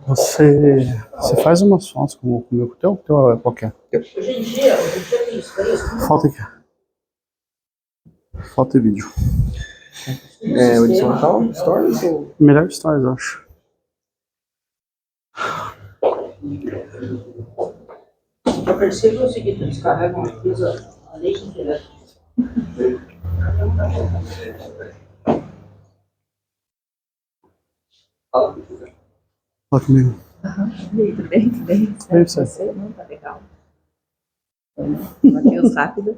Você faz umas fotos com o meu teu é qualquer. Hoje em dia é isso. Foto aqui. Foto e vídeo. É horizontal? Stories ou... Melhor stories, eu acho. Eu percebo o seguinte, eu descarrego uma coisa além de direto. Fala comigo. Tudo bem, tudo bem. Bem, você? Não, tá legal. Matheus rápido.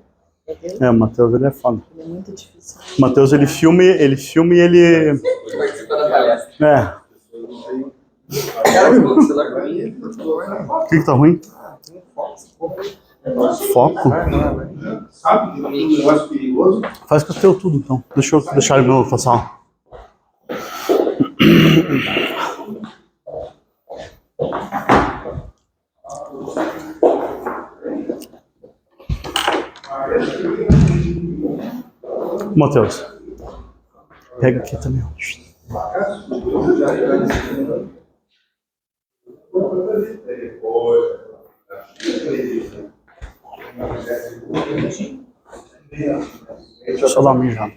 É, o Matheus, ele é foda. Ele é muito difícil. O Matheus, ele filma e ele... É. O que tá ruim? Foco? Sabe que é um negócio perigoso? Faz com o teu tudo, então. Deixa eu deixar ele no passar. Matheus, pega aqui também. Deixa eu só dar uma mijada.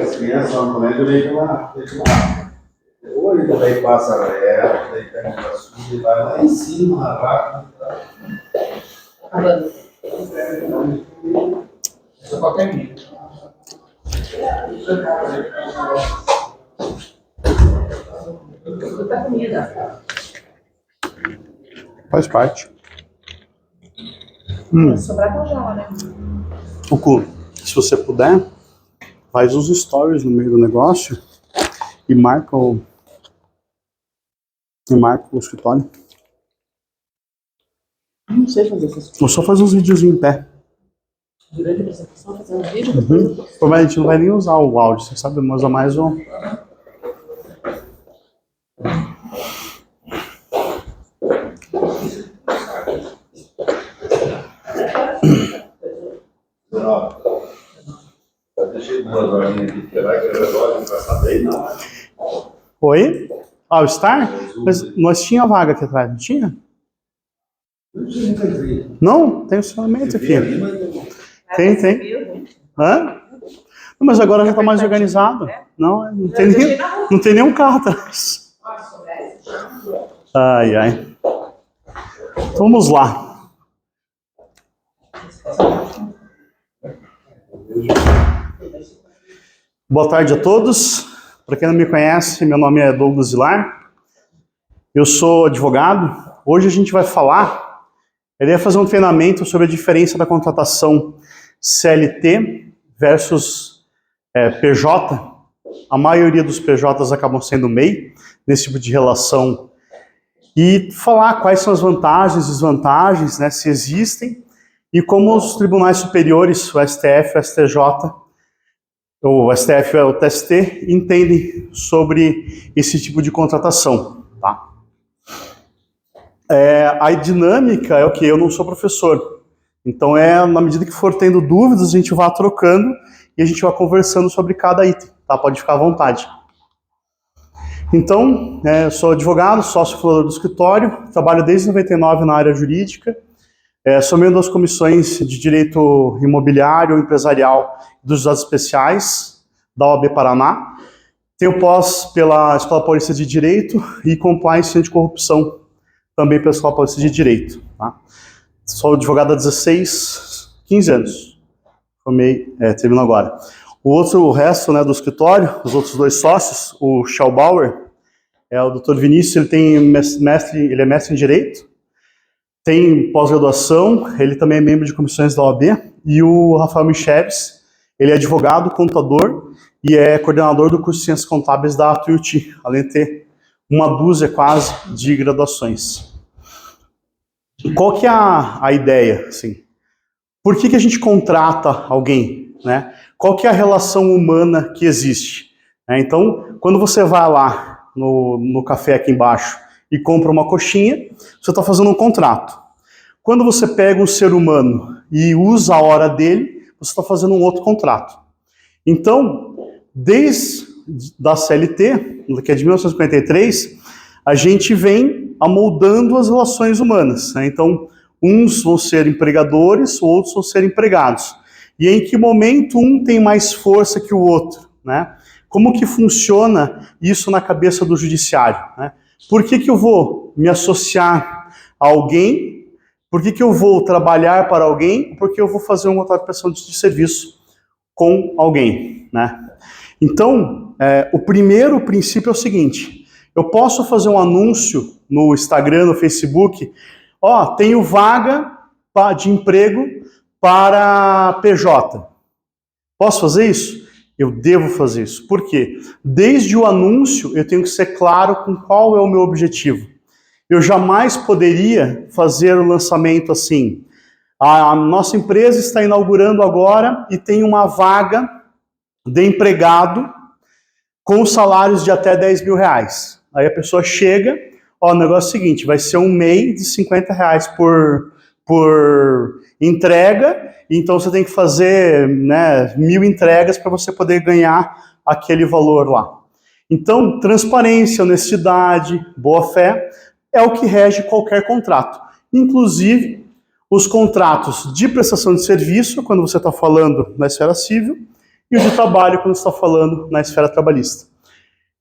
As crianças vão comendo leite lá. Ou ele daí passa a galera, daí pega o açúcar e vai lá em cima, na vaca. Só qualquer minha. Muita comida. Faz parte. Vai sobrar congela, né? O cu, se você puder, faz uns stories no meio do negócio e marca o escritório. Não sei fazer essas coisas. Ou só faz uns videozinhos em pé. Durante a apresentação, fazer um vídeo, depois eu posto. Mas a gente não vai nem usar o áudio, você sabe, mas usa mais o... Deixei 2 horinhas aqui, porque vai que o relógio não vai saber, não. Oi? Ah, o Star? Mas nós tinha vaga aqui atrás, não tinha? Não tinha nunca vi. Não, tem estacionamento aqui. Tem, tem. Viu? Hã? Não, mas agora já tá mais organizado. Não, não tem nenhum carro atrás. Ai, ai. Então, vamos lá. Boa tarde a todos. Para quem não me conhece, meu nome é Douglas Vilar. Eu sou advogado. Hoje a gente vai falar, eu ia fazer um treinamento sobre a diferença da contratação CLT versus PJ. A maioria dos PJs acabam sendo MEI nesse tipo de relação. E falar quais são as vantagens e desvantagens, né, se existem, e como os tribunais superiores, o STF, o STJ, o STF e o TST, entendem sobre esse tipo de contratação. Tá? A dinâmica é o que? Eu não sou professor. Então, na medida que for tendo dúvidas, a gente vai trocando e a gente vai conversando sobre cada item. Tá? Pode ficar à vontade. Então, eu sou advogado, sócio fundador do escritório, trabalho desde 99 na área jurídica, sou membro das comissões de direito imobiliário, empresarial dos juizados especiais da OAB Paraná, tenho pós pela Escola Paulista de Direito e compliance anticorrupção também pela Escola Paulista de Direito. Tá? Sou advogado há 15 anos, termino agora. O resto, né, do escritório, os outros 2 sócios, o Schellbauer, o Dr. Vinícius, ele é mestre em Direito, tem pós-graduação, ele também é membro de comissões da OAB, e o Rafael Micheves, ele é advogado, contador, e é coordenador do curso de Ciências Contábeis da Tuiuti, além de ter uma dúzia quase de graduações. Qual que é a ideia, assim? Por que a gente contrata alguém, né? Qual que é a relação humana que existe? Então, quando você vai lá no café aqui embaixo e compra uma coxinha, você está fazendo um contrato. Quando você pega um ser humano e usa a hora dele, você está fazendo um outro contrato. Então, desde da CLT, que é de 1953, a gente vem amoldando as relações humanas. Né? Então, uns vão ser empregadores, outros vão ser empregados. E em que momento um tem mais força que o outro, né? Como que funciona isso na cabeça do judiciário, né? Por que eu vou me associar a alguém? Por que eu vou trabalhar para alguém? Porque eu vou fazer uma contrato de prestação de serviço com alguém, né? Então, o primeiro princípio é o seguinte: eu posso fazer um anúncio no Instagram, no Facebook, tenho vaga de emprego para PJ. Posso fazer isso? Eu devo fazer isso. Por quê? Desde o anúncio, eu tenho que ser claro com qual é o meu objetivo. Eu jamais poderia fazer o lançamento assim: a nossa empresa está inaugurando agora e tem uma vaga de empregado com salários de até 10 mil reais. Aí a pessoa chega, o negócio é o seguinte, vai ser um MEI de 50 reais por entrega, então você tem que fazer 1.000 entregas para você poder ganhar aquele valor lá. Então, transparência, honestidade, boa-fé é o que rege qualquer contrato. Inclusive, os contratos de prestação de serviço, quando você está falando na esfera civil, e o de trabalho, quando você está falando na esfera trabalhista.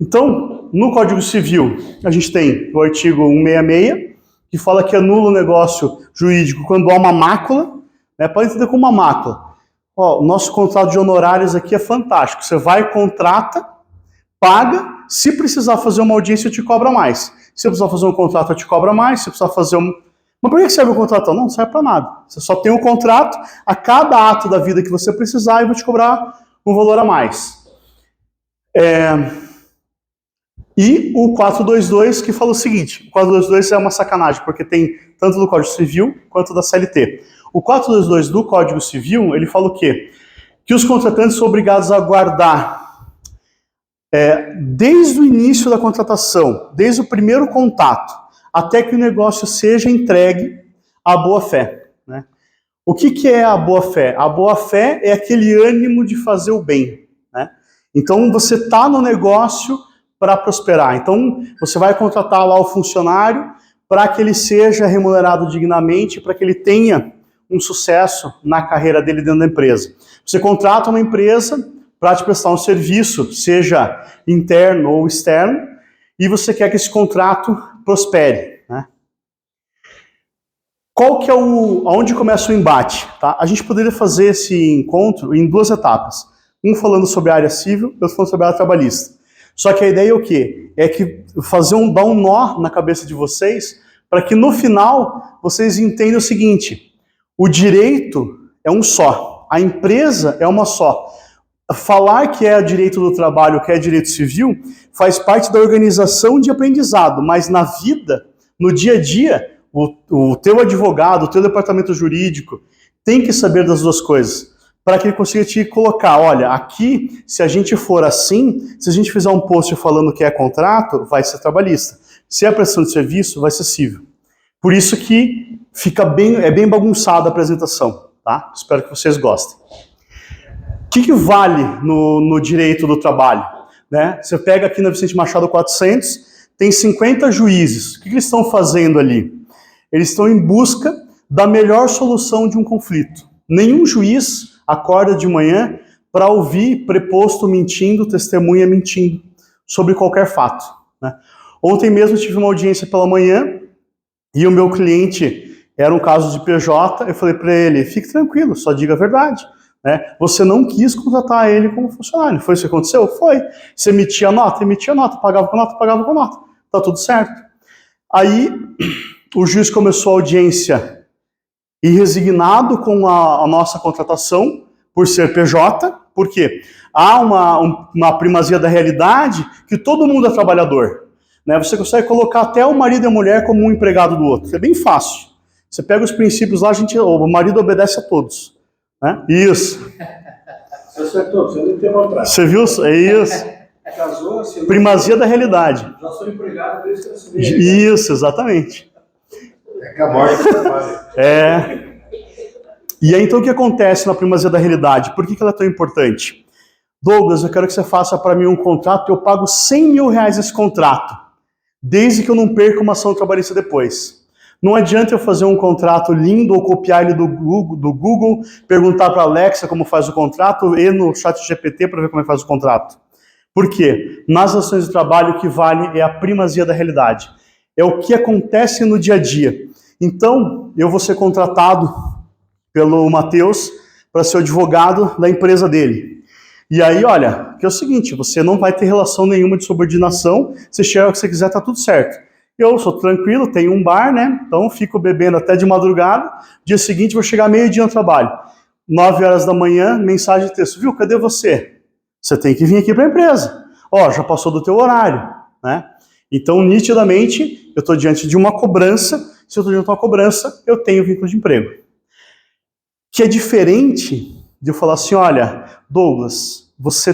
Então, no Código Civil, a gente tem o artigo 166, que fala que anula o negócio jurídico quando há uma mácula, né? Pode entender como uma mácula. O nosso contrato de honorários aqui é fantástico. Você vai, contrata, paga, se precisar fazer uma audiência, eu te cobra mais. Se precisar fazer um contrato, eu te cobra mais. Se precisar fazer Mas por que serve o contrato? Não serve para nada. Você só tem um contrato a cada ato da vida que você precisar e vou te cobrar um valor a mais. E o 422 que fala o seguinte, o 422 é uma sacanagem, porque tem tanto do Código Civil quanto da CLT. O 422 do Código Civil, ele fala o quê? Que os contratantes são obrigados a guardar, desde o início da contratação, desde o primeiro contato, até que o negócio seja entregue à boa-fé. Né? O que é a boa-fé? A boa-fé é aquele ânimo de fazer o bem. Né? Então, você está no negócio para prosperar. Então, você vai contratar lá o funcionário para que ele seja remunerado dignamente, para que ele tenha um sucesso na carreira dele dentro da empresa. Você contrata uma empresa para te prestar um serviço, seja interno ou externo, e você quer que esse contrato prospere. Né? Qual que é aonde começa o embate? Tá? A gente poderia fazer esse encontro em 2 etapas. Um falando sobre a área civil, outro falando sobre a área trabalhista. Só que a ideia é o quê? É que dar um nó na cabeça de vocês, para que no final vocês entendam o seguinte: o direito é um só, a empresa é uma só. Falar que é direito do trabalho, que é direito civil, faz parte da organização de aprendizado, mas na vida, no dia a dia, o teu advogado, o teu departamento jurídico tem que saber das 2 coisas, para que ele consiga te colocar, olha, aqui, se a gente for assim, se a gente fizer um post falando que é contrato, vai ser trabalhista. Se é prestação de serviço, vai ser civil. Por isso que é bem bagunçada a apresentação, tá? Espero que vocês gostem. O que vale no direito do trabalho? Né? Você pega aqui na Vicente Machado 400, tem 50 juízes. O que eles estão fazendo ali? Eles estão em busca da melhor solução de um conflito. Nenhum juiz acorda de manhã para ouvir preposto mentindo, testemunha mentindo sobre qualquer fato. Né? Ontem mesmo eu tive uma audiência pela manhã e o meu cliente era um caso de PJ, eu falei para ele, fique tranquilo, só diga a verdade. Né? Você não quis contratar ele como funcionário. Foi isso que aconteceu? Foi. Você emitia nota, pagava com nota. Tá tudo certo. Aí o juiz começou a audiência e resignado com a nossa contratação, por ser PJ, por quê? Há uma primazia da realidade que todo mundo é trabalhador. Né? Você consegue colocar até o marido e a mulher como um empregado do outro. É bem fácil. Você pega os princípios lá, o marido obedece a todos. Né? Isso. Você acertou, você não tem contrato. Você viu? É isso. Casou, assim, Primazia da realidade. já sou empregado desde que eu assumi. Isso, exatamente. É que a morte trabalha. E aí, então, o que acontece na primazia da realidade? Por que ela é tão importante? Douglas, eu quero que você faça para mim um contrato, eu pago 100 mil reais esse contrato, desde que eu não perca uma ação trabalhista depois. Não adianta eu fazer um contrato lindo ou copiar ele do Google, perguntar para a Alexa como faz o contrato e no chat GPT para ver como é que faz o contrato. Por quê? Nas relações de trabalho o que vale é a primazia da realidade. É o que acontece no dia a dia. Então, eu vou ser contratado pelo Matheus para ser o advogado da empresa dele. E aí, olha, que é o seguinte, você não vai ter relação nenhuma de subordinação, você chega o que você quiser, tá tudo certo. Eu sou tranquilo, tenho um bar, né? Então fico bebendo até de madrugada, dia seguinte vou chegar meio-dia no trabalho. 9 horas da manhã, mensagem de texto, viu, cadê você? Você tem que vir aqui para a empresa. Ó, já passou do teu horário, né? Então, nitidamente, eu estou diante de uma cobrança, se eu estou diante de uma cobrança, eu tenho vínculo de emprego. Que é diferente de eu falar assim, olha, Douglas, você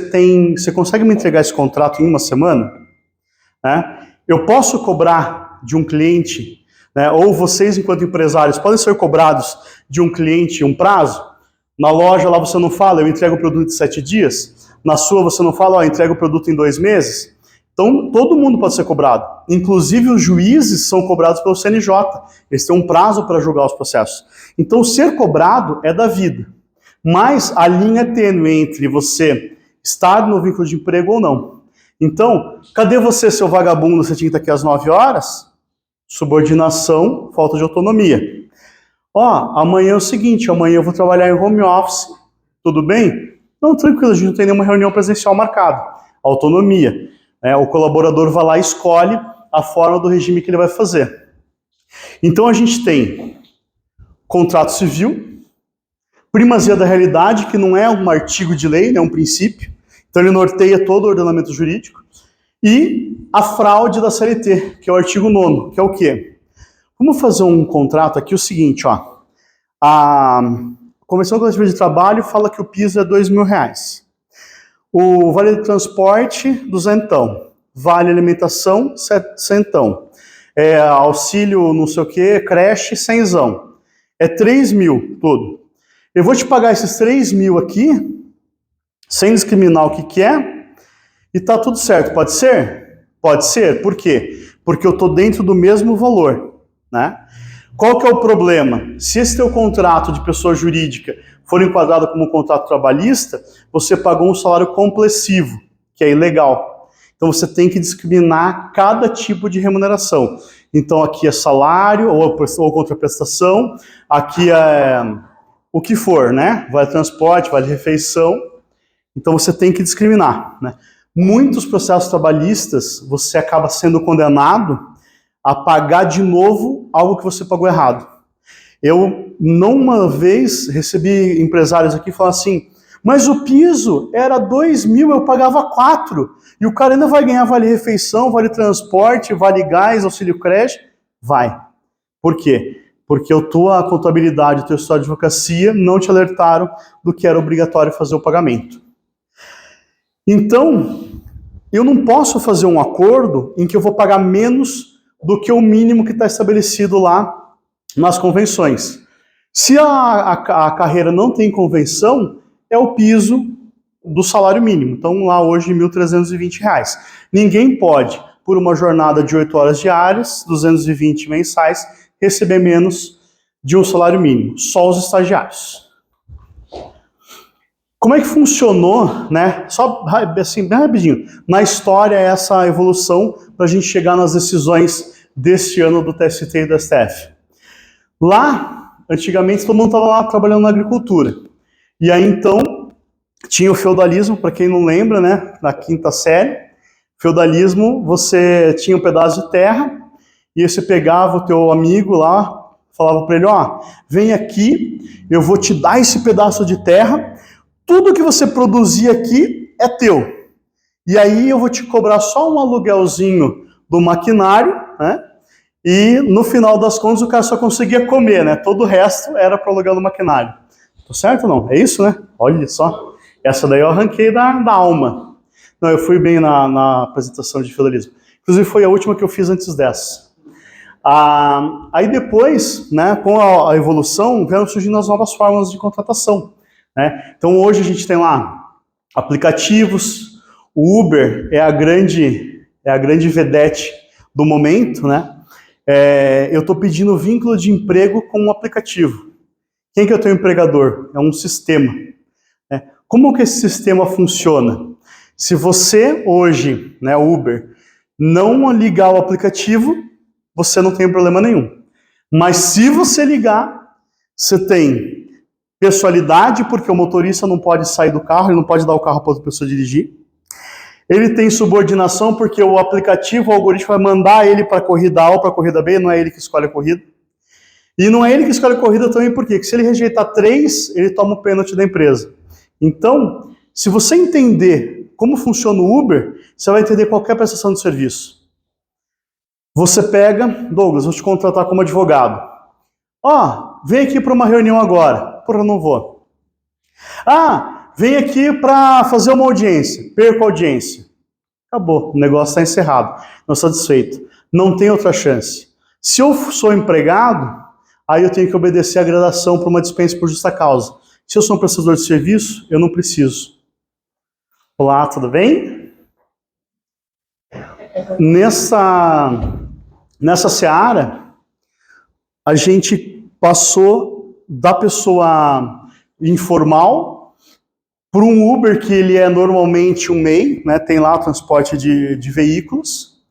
consegue me entregar esse contrato em uma semana? Né? Eu posso cobrar de um cliente, né, ou vocês, enquanto empresários, podem ser cobrados de um cliente um prazo? Na loja lá você não fala, eu entrego o produto em 7 dias? Na sua você não fala, ó, eu entrego o produto em 2 meses? Então, todo mundo pode ser cobrado. Inclusive, os juízes são cobrados pelo CNJ. Eles têm um prazo para julgar os processos. Então, ser cobrado é da vida. Mas a linha é tênue entre você estar no vínculo de emprego ou não. Então, cadê você, seu vagabundo? Você tinha que estar aqui às 9 horas? Subordinação, falta de autonomia. Ó, amanhã é o seguinte, amanhã eu vou trabalhar em home office. Tudo bem? Não, tranquilo, a gente não tem nenhuma reunião presencial marcada. Autonomia. O colaborador vai lá e escolhe a forma do regime que ele vai fazer. Então a gente tem contrato civil, primazia da realidade, que não é um artigo de lei, é um princípio, então ele norteia todo o ordenamento jurídico, e a fraude da CLT, que é o artigo 9º, que é o quê? Vamos fazer um contrato aqui, o seguinte, ó, a Convenção Coletiva de Trabalho fala que o piso é R$2.000, o vale de transporte, R$200, vale alimentação, R$100, auxílio não sei o que, creche, R$100, é R$3.000 tudo. Eu vou te pagar esses R$3.000 aqui, sem discriminar o que é, e tá tudo certo. Pode ser? Pode ser. Por quê? Porque eu tô dentro do mesmo valor, né? Qual que é o problema? Se esse teu contrato de pessoa jurídica for enquadrado como um contrato trabalhista, você pagou um salário complessivo, que é ilegal. Então você tem que discriminar cada tipo de remuneração. Então aqui é salário ou contraprestação, aqui é o que for, né? Vale transporte, vale refeição. Então você tem que discriminar, né? Muitos processos trabalhistas você acaba sendo condenado a pagar de novo algo que você pagou errado. Eu, não uma vez, recebi empresários aqui falando assim, mas o piso era R$2.000, eu pagava 4, e o cara ainda vai ganhar vale refeição, vale transporte, vale gás, auxílio creche? Vai. Por quê? Porque a tua contabilidade, a tua história de advocacia não te alertaram do que era obrigatório fazer o pagamento. Então, eu não posso fazer um acordo em que eu vou pagar menos do que o mínimo que está estabelecido lá nas convenções. Se a carreira não tem convenção, é o piso do salário mínimo. Então, lá hoje, R$1.320. Ninguém pode, por uma jornada de 8 horas diárias, 220 mensais, receber menos de um salário mínimo. Só os estagiários. Como é que funcionou, né? Só assim, bem rapidinho, na história essa evolução para a gente chegar nas decisões deste ano do TST e do STF. Lá, antigamente, todo mundo estava lá trabalhando na agricultura. E aí, então, tinha o feudalismo, para quem não lembra, né? Na 5ª série. Feudalismo, você tinha um pedaço de terra, e aí você pegava o teu amigo lá, falava para ele, ó, vem aqui, eu vou te dar esse pedaço de terra, tudo que você produzir aqui é teu. E aí eu vou te cobrar só um aluguelzinho do maquinário, né? E no final das contas o cara só conseguia comer, né? Todo o resto era para aluguel do maquinário. Tá certo ou não? É isso, né? Olha só. Essa daí eu arranquei da alma. Não, eu fui bem na apresentação de feudalismo. Inclusive foi a última que eu fiz antes dessa. Aí depois, né, com a evolução, vieram surgindo as novas formas de contratação. Né? Então hoje a gente tem lá aplicativos, o Uber é a grande vedete do momento, né? Eu estou pedindo vínculo de emprego com um aplicativo. Quem que é o teu empregador? É um sistema. Né? Como que esse sistema funciona? Se você hoje, né, Uber, não ligar o aplicativo, você não tem problema nenhum. Mas se você ligar, você tem pessoalidade, porque o motorista não pode sair do carro, ele não pode dar o carro para outra pessoa dirigir. Ele tem subordinação, porque o aplicativo, o algoritmo vai mandar ele para a corrida A ou para a corrida B, não é ele que escolhe a corrida. E não é ele que escolhe a corrida também, por quê? Porque se ele rejeitar 3, ele toma o pênalti da empresa. Então, se você entender como funciona o Uber, você vai entender qualquer prestação de serviço. Você pega, Douglas, vou te contratar como advogado. Vem aqui para uma reunião agora. Porra, eu não vou. Vem aqui para fazer uma audiência. Perco a audiência. Acabou, o negócio está encerrado. Não satisfeito. Não tem outra chance. Se eu sou empregado, aí eu tenho que obedecer a gradação para uma dispensa por justa causa. Se eu sou um prestador de serviço, eu não preciso. Olá, tudo bem? Nessa seara, a gente passou da pessoa informal para um Uber, que ele é normalmente um MEI, né? Tem lá o transporte de veículos,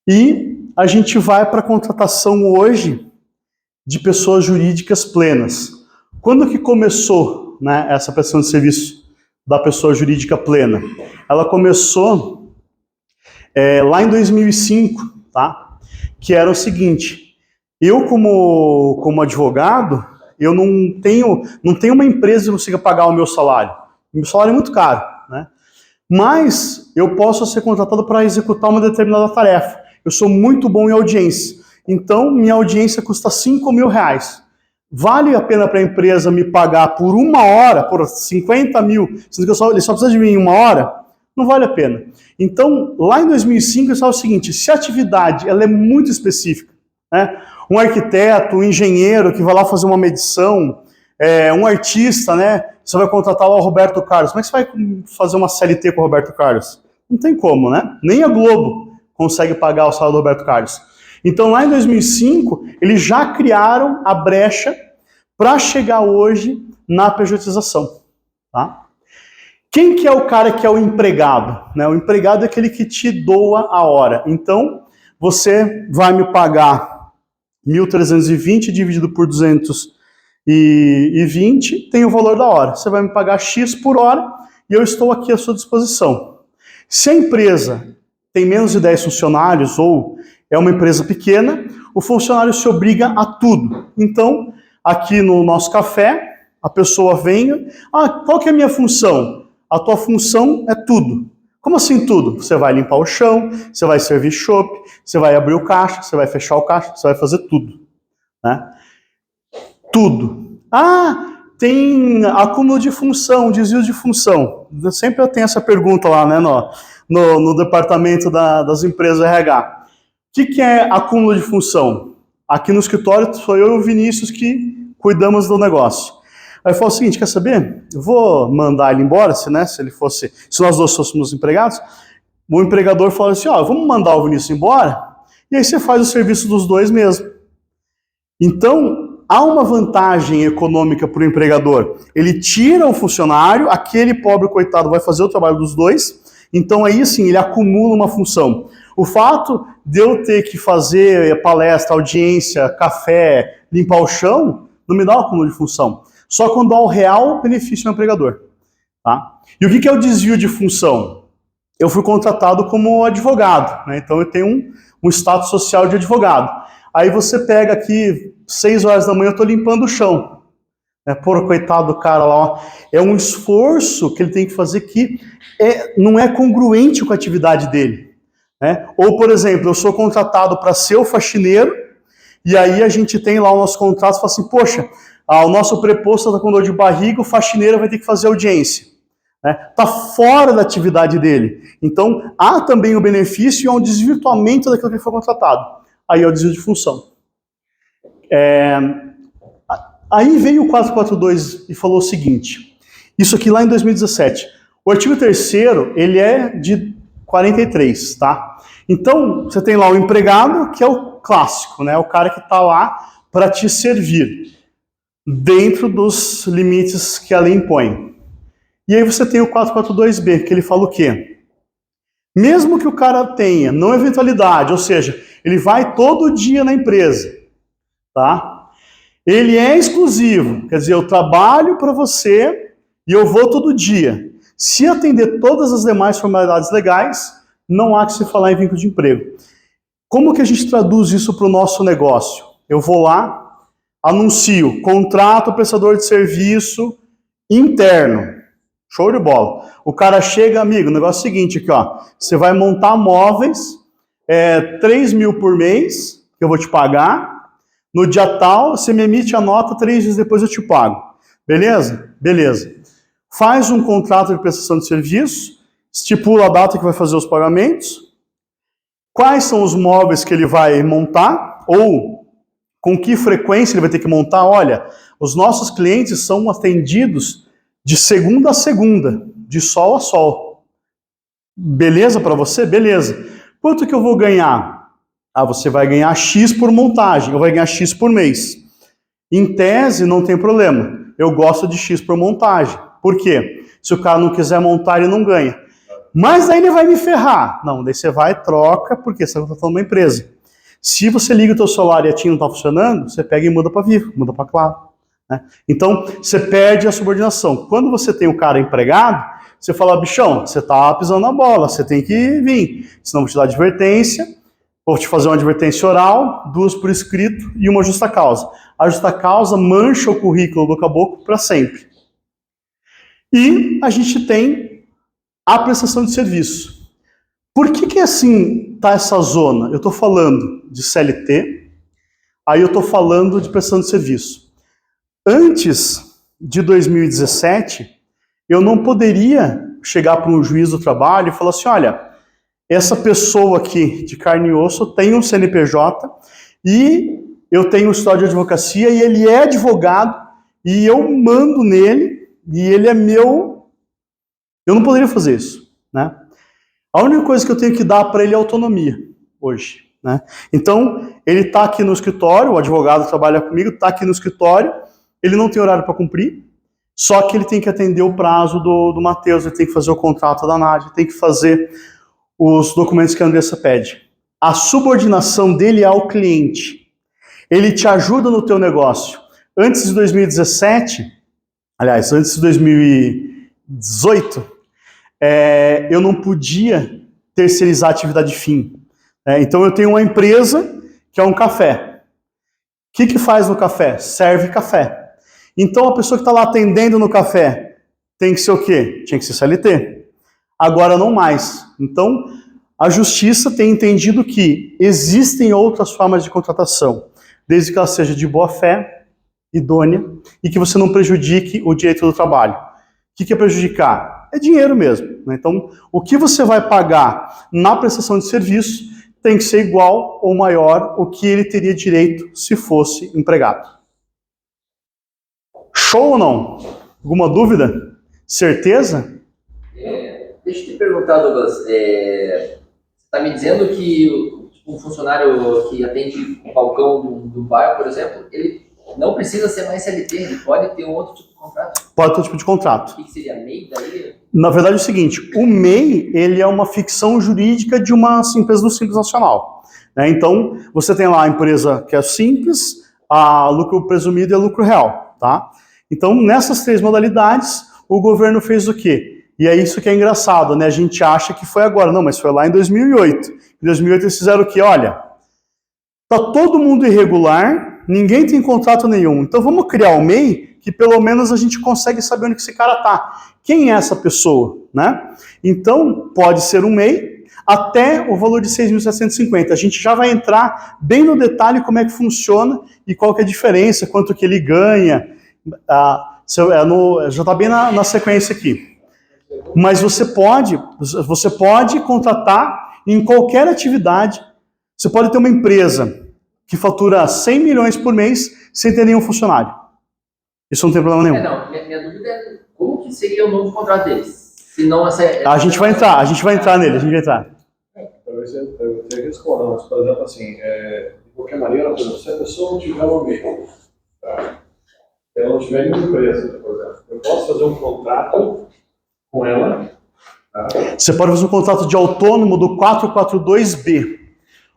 e a gente vai para a contratação hoje de pessoas jurídicas plenas. Quando que começou, né, essa prestação de serviço da pessoa jurídica plena? Ela começou lá em 2005, tá? Que era o seguinte: Eu, como advogado, eu não tenho uma empresa que consiga pagar o meu salário. O meu salário é muito caro, né? Mas eu posso ser contratado para executar uma determinada tarefa. Eu sou muito bom em audiência. Então, minha audiência custa R$5.000. Vale a pena para a empresa me pagar por 1 hora, por 50 mil, sendo que ele só precisa de mim em 1 hora? Não vale a pena. Então, lá em 2005, eu estava o seguinte, se a atividade ela é muito específica, né? Um arquiteto, um engenheiro que vai lá fazer uma medição, um artista, né? Você vai contratar lá o Roberto Carlos. Como é que você vai fazer uma CLT com o Roberto Carlos? Não tem como, né? Nem a Globo consegue pagar o salário do Roberto Carlos. Então, lá em 2005, eles já criaram a brecha para chegar hoje na pejotização. Tá? Quem que é o cara que é o empregado? Né? O empregado é aquele que te doa a hora. Então, você vai me pagar 1.320 dividido por 220, tem o valor da hora. Você vai me pagar X por hora e eu estou aqui à sua disposição. Se a empresa tem menos de 10 funcionários ou é uma empresa pequena, o funcionário se obriga a tudo. Então, aqui no nosso café, a pessoa vem, qual que é a minha função? A tua função é tudo. Como assim tudo? Você vai limpar o chão, você vai servir chopp, você vai abrir o caixa, você vai fechar o caixa, você vai fazer tudo. Né? Tudo. Tem acúmulo de função, desvio de função. Sempre eu tenho essa pergunta lá, né, no departamento das empresas RH. O que é acúmulo de função? Aqui no escritório sou eu e o Vinícius que cuidamos do negócio. Aí eu falo o seguinte, quer saber? Eu vou mandar ele embora, se nós dois fôssemos empregados, o empregador fala assim, vamos mandar o Vinícius embora, e aí você faz o serviço dos dois mesmo. Então, há uma vantagem econômica para o empregador. Ele tira o funcionário, aquele pobre coitado vai fazer o trabalho dos dois, então aí sim, ele acumula uma função. O fato de eu ter que fazer palestra, audiência, café, limpar o chão, não me dá um acúmulo de função. Só quando há o real benefício ao empregador. Tá? E o que é o desvio de função? Eu fui contratado como advogado, né? Então eu tenho um status social de advogado. Aí você pega aqui, 6 horas da manhã, eu estou limpando o chão. Pô, coitado do cara lá. É um esforço que ele tem que fazer que não é congruente com a atividade dele. Ou, por exemplo, eu sou contratado para ser o faxineiro, e aí a gente tem lá o nosso contrato e fala assim, poxa, o nosso preposto está com dor de barriga, o faxineiro vai ter que fazer audiência. Está fora da atividade dele. Então, há também o benefício e há um desvirtuamento daquilo que foi contratado. Aí é o desvio de função. Aí veio o 442 e falou o seguinte, isso aqui lá em 2017. O artigo 3º, ele é de 43, tá? Então, você tem lá o empregado, que é o clássico, né? O cara que está lá para te servir, dentro dos limites que a lei impõe. E aí você tem o 442B, que ele fala o quê? Mesmo que o cara tenha, não eventualidade, ou seja, ele vai todo dia na empresa, tá? Ele é exclusivo, quer dizer, eu trabalho para você e eu vou todo dia. Se atender todas as demais formalidades legais, não há que se falar em vínculo de emprego. Como que a gente traduz isso para o nosso negócio? Eu vou lá, anuncio, contrato prestador de serviço interno. Show de bola. O cara chega, amigo, o negócio é o seguinte aqui, você vai montar móveis, 3 mil por mês, que eu vou te pagar. No dia tal, você me emite a nota, 3 dias depois eu te pago. Beleza? Beleza. Faz um contrato de prestação de serviço, estipula a data que vai fazer os pagamentos, quais são os móveis que ele vai montar, ou com que frequência ele vai ter que montar. Olha, os nossos clientes são atendidos de segunda a segunda, de sol a sol. Beleza para você? Beleza. Quanto que eu vou ganhar? Você vai ganhar X por montagem, eu vou ganhar X por mês. Em tese, não tem problema. Eu gosto de X por montagem. Por quê? Se o cara não quiser montar, ele não ganha. Mas aí ele vai me ferrar. Não, daí você vai e troca, porque você está contratando uma empresa. Se você liga o teu celular e a TIM não está funcionando, você pega e muda para Vivo, muda para Claro. Né? Então, você perde a subordinação. Quando você tem um cara empregado, você fala, bichão, você está pisando na bola, você tem que vir. Senão eu vou te dar advertência, vou te fazer uma advertência oral, 2 por escrito e uma justa causa. A justa causa mancha o currículo do caboclo para sempre. E a gente tem a prestação de serviço. Por que assim tá essa zona? Eu estou falando de CLT, aí eu estou falando de prestação de serviço. Antes de 2017, eu não poderia chegar para um juiz do trabalho e falar assim, olha, essa pessoa aqui de carne e osso tem um CNPJ e eu tenho um escritório de advocacia e ele é advogado e eu mando nele e ele é meu. Eu não poderia fazer isso, né? A única coisa que eu tenho que dar para ele é autonomia hoje, né? Então, ele está aqui no escritório, o advogado trabalha comigo, está aqui no escritório, ele não tem horário para cumprir, só que ele tem que atender o prazo do Matheus, ele tem que fazer o contrato da Nádia, tem que fazer os documentos que a Andressa pede. A subordinação dele é ao cliente. Ele te ajuda no teu negócio. Antes de 2017, aliás, antes de 2018, eu não podia terceirizar a atividade fim. Então eu tenho uma empresa que é um café. O que faz no café? Serve café. Então a pessoa que está lá atendendo no café tem que ser o quê? Tinha que ser CLT. Agora não mais. Então, a justiça tem entendido que existem outras formas de contratação, desde que ela seja de boa fé, idônea, e que você não prejudique o direito do trabalho. O que é prejudicar? É dinheiro mesmo, né? Então, o que você vai pagar na prestação de serviço tem que ser igual ou maior o que ele teria direito se fosse empregado. Show ou não? Alguma dúvida? Certeza? Deixa eu te perguntar, Douglas, você está me dizendo que um funcionário que atende o balcão do bar, por exemplo, ele não precisa ser mais CLT, ele pode ter um outro tipo de contrato? Pode ter outro tipo de contrato. O que seria MEI daí? Na verdade é o seguinte, o MEI, ele é uma ficção jurídica de uma empresa do Simples Nacional, né? Então, você tem lá a empresa que é simples, a lucro presumido e a lucro real, tá? Então, nessas 3 modalidades, o governo fez o quê? E é isso que é engraçado, né? A gente acha que foi agora. Não, mas foi lá em 2008. Em 2008 eles fizeram o quê? Olha, tá todo mundo irregular, ninguém tem contrato nenhum. Então vamos criar o MEI, que pelo menos a gente consegue saber onde que esse cara tá. Quem é essa pessoa, né? Então, pode ser um MEI até o valor de 6.750. A gente já vai entrar bem no detalhe como é que funciona e qual que é a diferença, quanto que ele ganha. Já está bem na sequência aqui. Mas você pode contratar em qualquer atividade. Você pode ter uma empresa que fatura 100 milhões por mês sem ter nenhum funcionário. Isso não tem problema nenhum. Minha dúvida é como que seria o novo contrato deles? Se não a gente vai entrar nele, a gente vai entrar. Talvez você responda, mas, por exemplo, assim, de qualquer maneira, por exemplo, se a pessoa não tiver um MEI, tá? Se ela não tiver nenhuma empresa, por exemplo, eu posso fazer um contrato com ela. Tá? Você pode fazer um contrato de autônomo do 442B.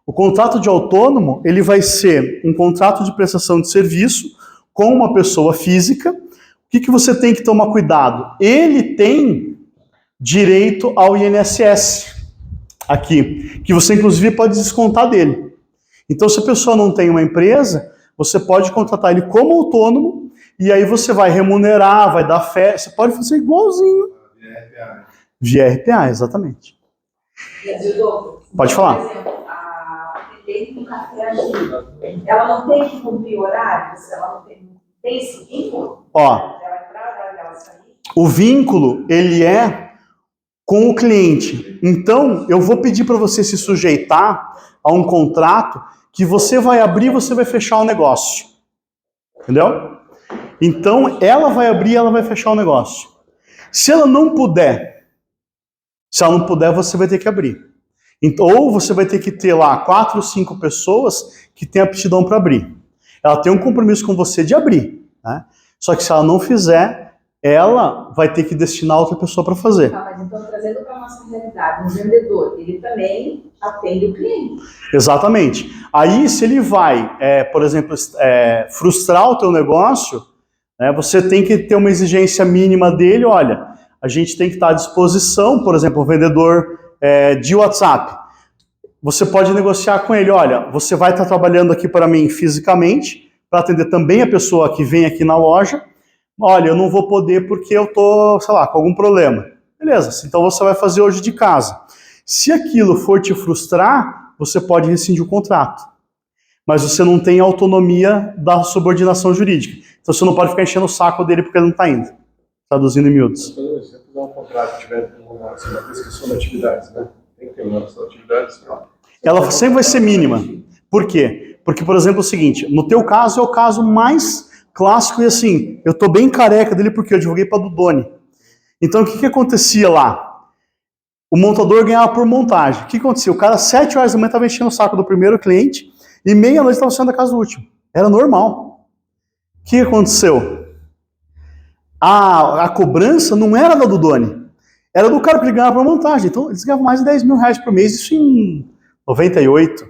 O contrato de autônomo, ele vai ser um contrato de prestação de serviço com uma pessoa física. O que você tem que tomar cuidado? Ele tem direito ao INSS aqui, que você inclusive pode descontar dele. Então, se a pessoa não tem uma empresa, você pode contratar ele como autônomo e aí você vai remunerar, vai dar férias, você pode fazer igualzinho. Via RPA, exatamente. Pode falar. Por exemplo, a atendente do café agir, ela não tem que cumprir horários? Ela não tem esse vínculo? Ó, Ela entrar, ela sair? o vínculo, ele é com o cliente. Então, eu vou pedir para você se sujeitar a um contrato que você vai abrir e você vai fechar o negócio. Entendeu? Então, ela vai abrir e ela vai fechar o negócio. Se ela não puder, você vai ter que abrir. Então, ou você vai ter que ter lá 4 ou 5 pessoas que têm aptidão para abrir. Ela tem um compromisso com você de abrir, né? Só que se ela não fizer, ela vai ter que destinar outra pessoa para fazer. Tá, mas então, trazendo para a nossa realidade, um vendedor, ele também atende o cliente. Exatamente. Aí, se ele vai, por exemplo, frustrar o teu negócio, você tem que ter uma exigência mínima dele. Olha, a gente tem que estar à disposição, por exemplo, o vendedor de WhatsApp. você pode negociar com ele, olha, você vai estar trabalhando aqui para mim fisicamente, para atender também a pessoa que vem aqui na loja. Olha, eu não vou poder porque eu tô, sei lá, com algum problema. Beleza, então você vai fazer hoje de casa. Se aquilo for te frustrar, você pode rescindir o contrato. Mas você não tem autonomia da subordinação jurídica. Então você não pode ficar enchendo o saco dele porque ele não está indo. Traduzindo em miúdos. Por exemplo, um contrato que tiver uma prescrição de atividades, né? Tem que ter uma prescrição de atividades. Ela sempre vai ser mínima. Por quê? Porque, por exemplo, é o seguinte, no teu caso é o caso mais clássico e assim, eu tô bem careca dele porque eu divulguei para Dudoni. Então o que acontecia lá? O montador ganhava por montagem. O que acontecia? O cara, 7 horas da manhã, estava enchendo o saco do primeiro cliente e meia-noite estava saindo da casa do último. Era normal. O que aconteceu? A cobrança não era da Dudoni. Era do cara que ele ganhava por montagem. Então, eles ganhavam mais de 10 mil reais por mês. Isso em 98.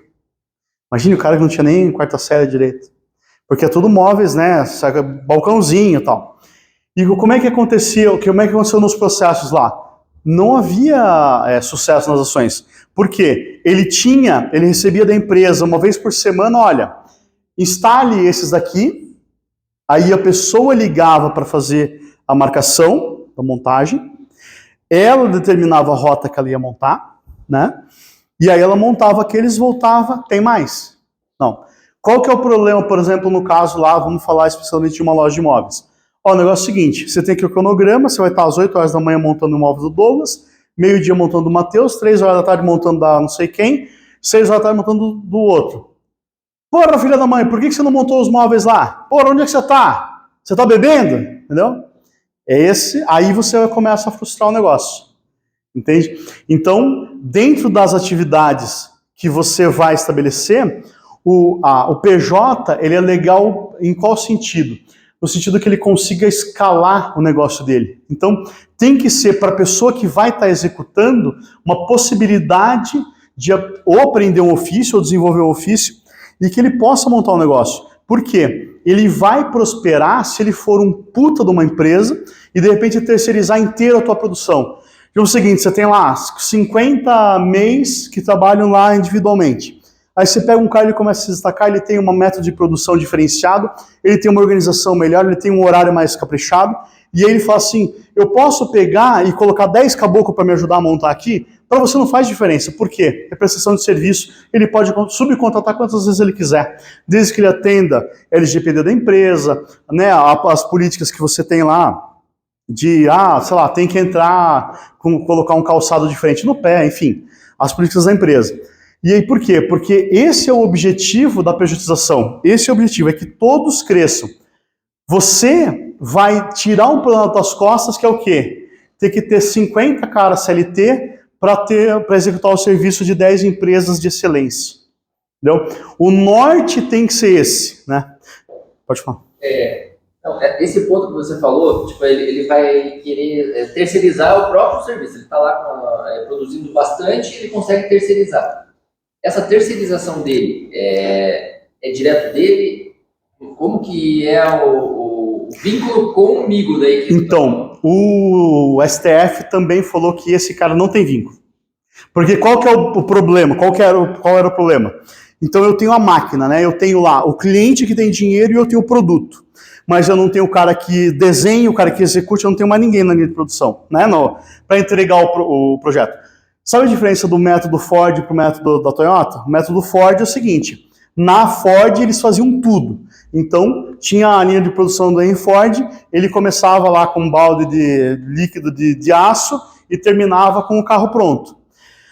Imagine o cara que não tinha nem quarta série direito. Porque é tudo móveis, né? Balcãozinho e tal. E como é que aconteceu? Como é que aconteceu nos processos lá? Não havia sucesso nas ações. Por quê? Ele recebia da empresa uma vez por semana, olha, instale esses daqui, aí a pessoa ligava para fazer a marcação da montagem, ela determinava a rota que ela ia montar, né? E aí ela montava aqueles, voltava, tem mais? Não. Qual que é o problema, por exemplo, no caso lá, vamos falar especialmente de uma loja de imóveis. Ó, o negócio é o seguinte, você tem aqui o cronograma, você vai estar às 8 horas da manhã montando o imóvel do Douglas, meio-dia montando do Matheus, 3 horas da tarde montando da não sei quem, 6 horas da tarde montando do outro. Porra, filha da mãe, por que você não montou os móveis lá? Porra, onde é que você tá? Você tá bebendo? Entendeu? Aí você começa a frustrar o negócio. Entende? Então, dentro das atividades que você vai estabelecer, o PJ, ele é legal em qual sentido? No sentido que ele consiga escalar o negócio dele. Então, tem que ser para a pessoa que vai estar executando uma possibilidade de ou aprender um ofício ou desenvolver um ofício e que ele possa montar um negócio. Por quê? Ele vai prosperar se ele for um puta de uma empresa e de repente terceirizar inteira a tua produção. Então é o seguinte, você tem lá 50 MEIs que trabalham lá individualmente. Aí você pega um cara e ele começa a se destacar, ele tem um método de produção diferenciado, ele tem uma organização melhor, ele tem um horário mais caprichado, e aí ele fala assim, eu posso pegar e colocar 10 caboclos para me ajudar a montar aqui? Para você não faz diferença. Por quê? É prestação de serviço, ele pode subcontratar quantas vezes ele quiser, desde que ele atenda LGPD da empresa, né, as políticas que você tem lá, de, sei lá, tem que entrar, colocar um calçado diferente no pé, enfim, as políticas da empresa. E aí por quê? Porque esse é o objetivo da pejotização. Esse é o objetivo, é que todos cresçam. Você vai tirar um problema das tuas costas, que é o quê? Ter que ter 50 caras CLT para executar o serviço de 10 empresas de excelência. Entendeu? O norte tem que ser esse, né? Pode falar. Esse ponto que você falou, tipo, ele vai querer terceirizar o próprio serviço. Ele está lá produzindo bastante e ele consegue terceirizar. Essa terceirização dele é direto dele? Como que é o vínculo comigo da equipe? Então, o STF também falou que esse cara não tem vínculo. Porque qual que é o problema? Qual era o problema? Então eu tenho a máquina, né? Eu tenho lá o cliente que tem dinheiro e eu tenho o produto. Mas eu não tenho o cara que desenha, o cara que execute, eu não tenho mais ninguém na linha de produção, né? Para entregar o projeto. Sabe a diferença do método Ford para o método da Toyota? O método Ford é o seguinte, na Ford eles faziam tudo. Então, tinha a linha de produção da Ford, ele começava lá com um balde de líquido de aço e terminava com o carro pronto.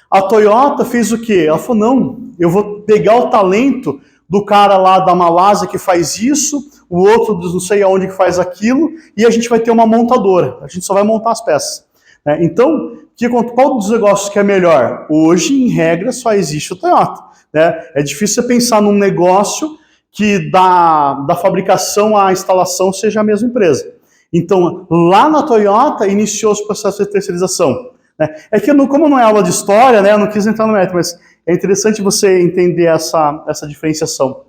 A Toyota fez o quê? Ela falou, não, eu vou pegar o talento do cara lá da Malásia que faz isso, o outro não sei aonde que faz aquilo, e a gente vai ter uma montadora, a gente só vai montar as peças. Então, qual dos negócios que é melhor? Hoje, em regra, só existe o Toyota. Né? É difícil você pensar num negócio que da fabricação à instalação seja a mesma empresa. Então, lá na Toyota, iniciou os processos de terceirização. Né? É que, como não é aula de história, né, eu não quis entrar no mérito, mas é interessante você entender essa diferenciação.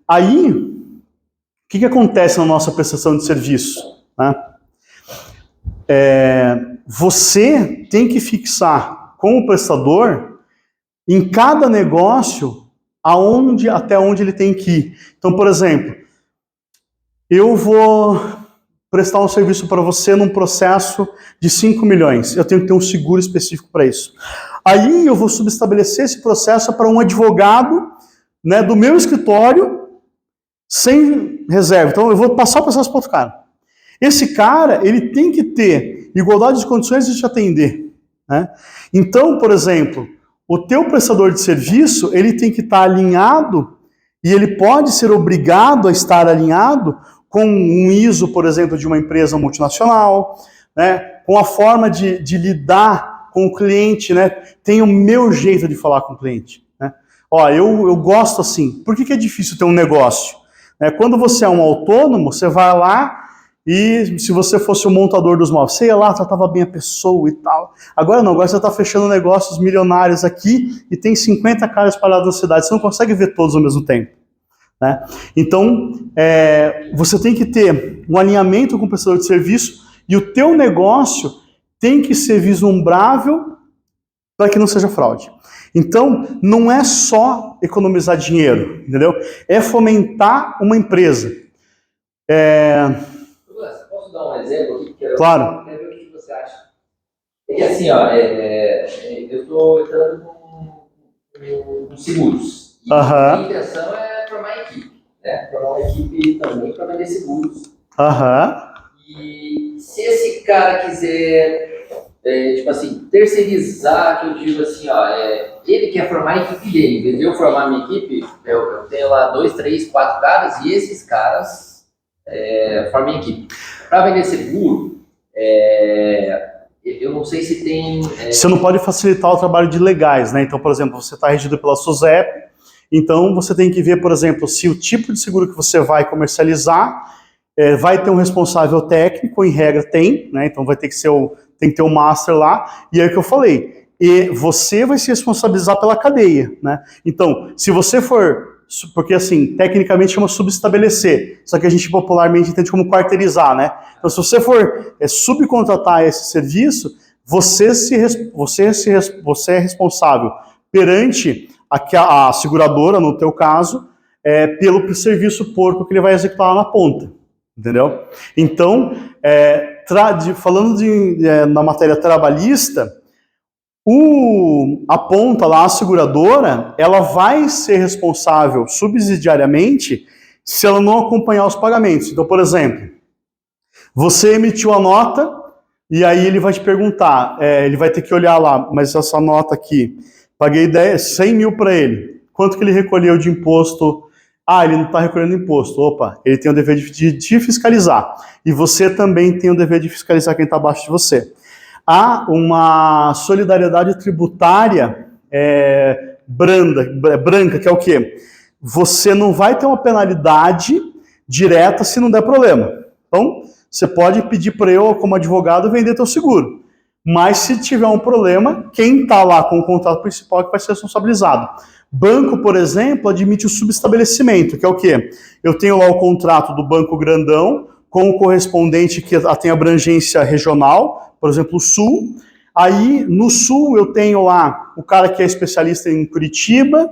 Aí, o que acontece na nossa prestação de serviço? Né? Você tem que fixar com o prestador em cada negócio até onde ele tem que ir. Então, por exemplo, eu vou prestar um serviço para você num processo de 5 milhões. Eu tenho que ter um seguro específico para isso. Aí eu vou subestabelecer esse processo para um advogado, né, do meu escritório, sem reserva. Então eu vou passar o processo para outro cara. Esse cara, ele tem que ter igualdade de condições de te atender, né? Então, por exemplo, o teu prestador de serviço, ele tem que estar alinhado, e ele pode ser obrigado a estar alinhado com um ISO, por exemplo, de uma empresa multinacional, né? Com a forma de lidar com o cliente, né? Tem o meu jeito de falar com o cliente, né? Ó, eu gosto assim. Por que é difícil ter um negócio? Quando você é um autônomo, você vai lá e se você fosse o montador dos móveis, você ia lá, tratava bem a pessoa e tal. Agora não, agora você está fechando negócios milionários aqui e tem 50 caras espalhados na cidade, você não consegue ver todos ao mesmo tempo, né? Então, você tem que ter um alinhamento com o prestador de serviço e o teu negócio tem que ser vislumbrável para que não seja fraude. Então, não é só economizar dinheiro, entendeu? É fomentar uma empresa. Posso dar um exemplo aqui? Claro. Quero ver o que você acha. É que assim, ó, eu estou entrando com seguros. E a intenção é formar equipe, né? Formar uma equipe também para vender seguros. E se esse cara quiser, tipo assim, terceirizar, que eu digo assim, ó, ele quer formar a equipe dele, em vez de eu formar a minha equipe, eu tenho lá 2, 3, 4 caras e esses caras formam a equipe. Para vender seguro, eu não sei se tem... Você não pode facilitar o trabalho de legais, né? Então, por exemplo, você está regido pela SUSEP, então você tem que ver, por exemplo, se o tipo de seguro que você vai comercializar vai ter um responsável técnico, em regra tem, né? Então tem que ter um master lá, e é o que eu falei, e você vai se responsabilizar pela cadeia, né? Então, se você for, porque assim, tecnicamente chama subestabelecer, só que a gente popularmente entende como quarteirizar, né? Então, se você for subcontratar esse serviço, você é responsável perante a seguradora, no teu caso, pelo serviço porco que ele vai executar lá na ponta, entendeu? Então, falando na matéria trabalhista, a ponta lá, a seguradora, ela vai ser responsável subsidiariamente se ela não acompanhar os pagamentos. Então, por exemplo, você emitiu a nota e aí ele vai te perguntar, ele vai ter que olhar lá, mas essa nota aqui, paguei 100 mil para ele, quanto que ele recolheu de imposto? Ele não está recolhendo imposto. Opa, ele tem o dever de fiscalizar. E você também tem o dever de fiscalizar quem está abaixo de você. Há uma solidariedade tributária branca, que é o quê? Você não vai ter uma penalidade direta se não der problema. Então, você pode pedir para eu, como advogado, vender teu seguro. Mas se tiver um problema, quem está lá com o contrato principal é que vai ser responsabilizado. Banco, por exemplo, admite o subestabelecimento, que é o quê? Eu tenho lá o contrato do banco grandão com o correspondente que tem abrangência regional, por exemplo, o Sul. Aí, no Sul, eu tenho lá o cara que é especialista em Curitiba.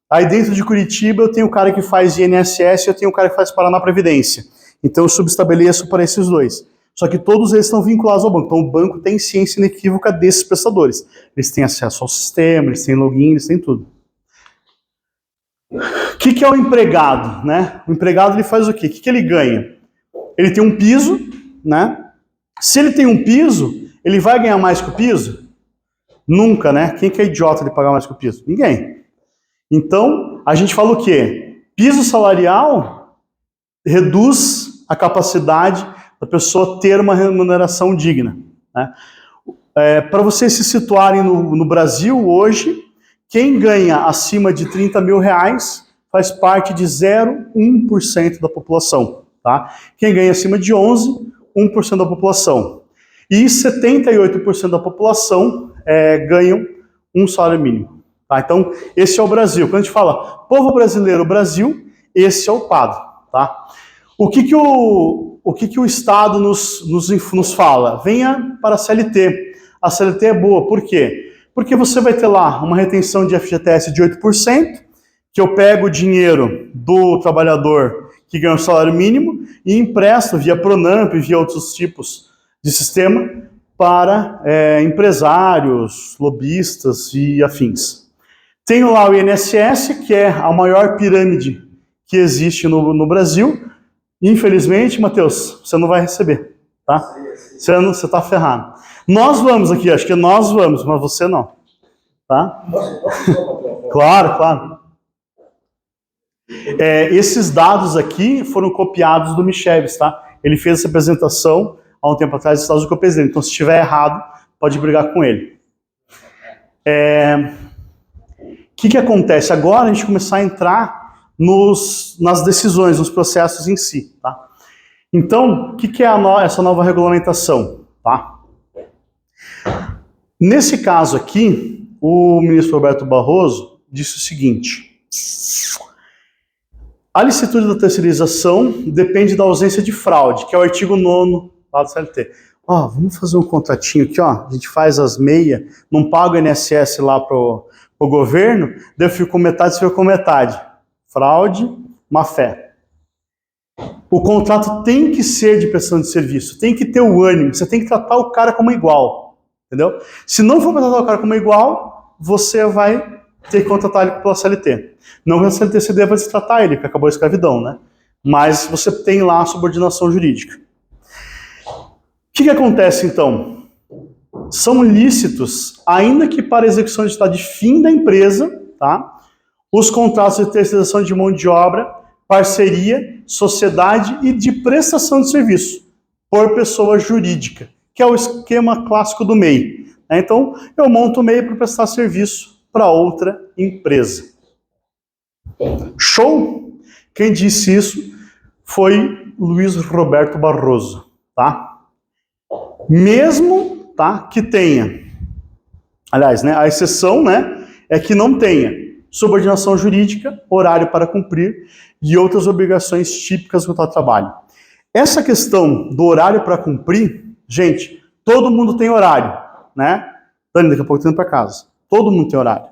Aí, dentro de Curitiba, eu tenho o cara que faz INSS e eu tenho o cara que faz Paraná Previdência. Então, eu subestabeleço para esses dois. Só que todos eles estão vinculados ao banco. Então, o banco tem ciência inequívoca desses prestadores. Eles têm acesso ao sistema, eles têm login, eles têm tudo. O que é o empregado, né? O empregado, ele faz o quê? O que ele ganha? Ele tem um piso, né? Se ele tem um piso, ele vai ganhar mais que o piso? Nunca, né? Quem que é idiota de pagar mais que o piso? Ninguém. Então, a gente fala o quê? Piso salarial reduz a capacidade da pessoa ter uma remuneração digna, né? Para vocês se situarem no Brasil hoje, quem ganha acima de 30 mil reais faz parte de 0,1% da população, tá? Quem ganha acima de 11, 1% da população. E 78% da população ganham um salário mínimo, tá? Então, esse é o Brasil. Quando a gente fala povo brasileiro, Brasil, esse é o quadro, tá? O que o Estado nos fala? Venha para a CLT. A CLT é boa, por quê? Porque você vai ter lá uma retenção de FGTS de 8%, que eu pego o dinheiro do trabalhador que ganha o salário mínimo e empresto via Pronamp, via outros tipos de sistema para empresários, lobistas e afins. Tenho lá o INSS, que é a maior pirâmide que existe no Brasil. Infelizmente, Matheus, você não vai receber, tá? Você tá ferrado. Nós vamos aqui, acho que nós vamos, mas você não, tá? Claro, claro. Esses dados aqui foram copiados do Micheves, tá? Ele fez essa apresentação há um tempo atrás, Estados Unidos, presidente. Então, se estiver errado, pode brigar com ele. O que acontece? Agora a gente começar a entrar nas decisões, nos processos em si, tá? Então, o que é essa nova regulamentação, tá? Nesse caso aqui, o ministro Roberto Barroso disse o seguinte: a licitude da terceirização depende da ausência de fraude, que é o artigo 9º lá do CLT. Vamos fazer um contratinho aqui, a gente faz as meias, não paga o INSS lá pro governo, daí eu fico com metade, você fica com metade. Fraude, má fé. O contrato tem que ser de prestação de serviço, tem que ter o ânimo, você tem que tratar o cara como igual, entendeu? Se não for tratar o cara como igual, você vai ter que contratar ele pela CLT. Não que a CLT você deva destratar ele, que acabou a escravidão, né? Mas você tem lá a subordinação jurídica. O que acontece, então? São lícitos, ainda que para execução de estado de fim da empresa, tá? Os contratos de terceirização de mão de obra, parceria, sociedade e de prestação de serviço por pessoa jurídica, que é o esquema clássico do MEI. Então, eu monto o MEI para prestar serviço para outra empresa. Show? Quem disse isso foi Luiz Roberto Barroso, tá? Mesmo, tá, que tenha, aliás, né, a exceção, né, é que não tenha subordinação jurídica, horário para cumprir e outras obrigações típicas do contrato de trabalho. Essa questão do horário para cumprir, gente, todo mundo tem horário, né? Dani, daqui a pouco eu tô indo para casa. Todo mundo tem horário,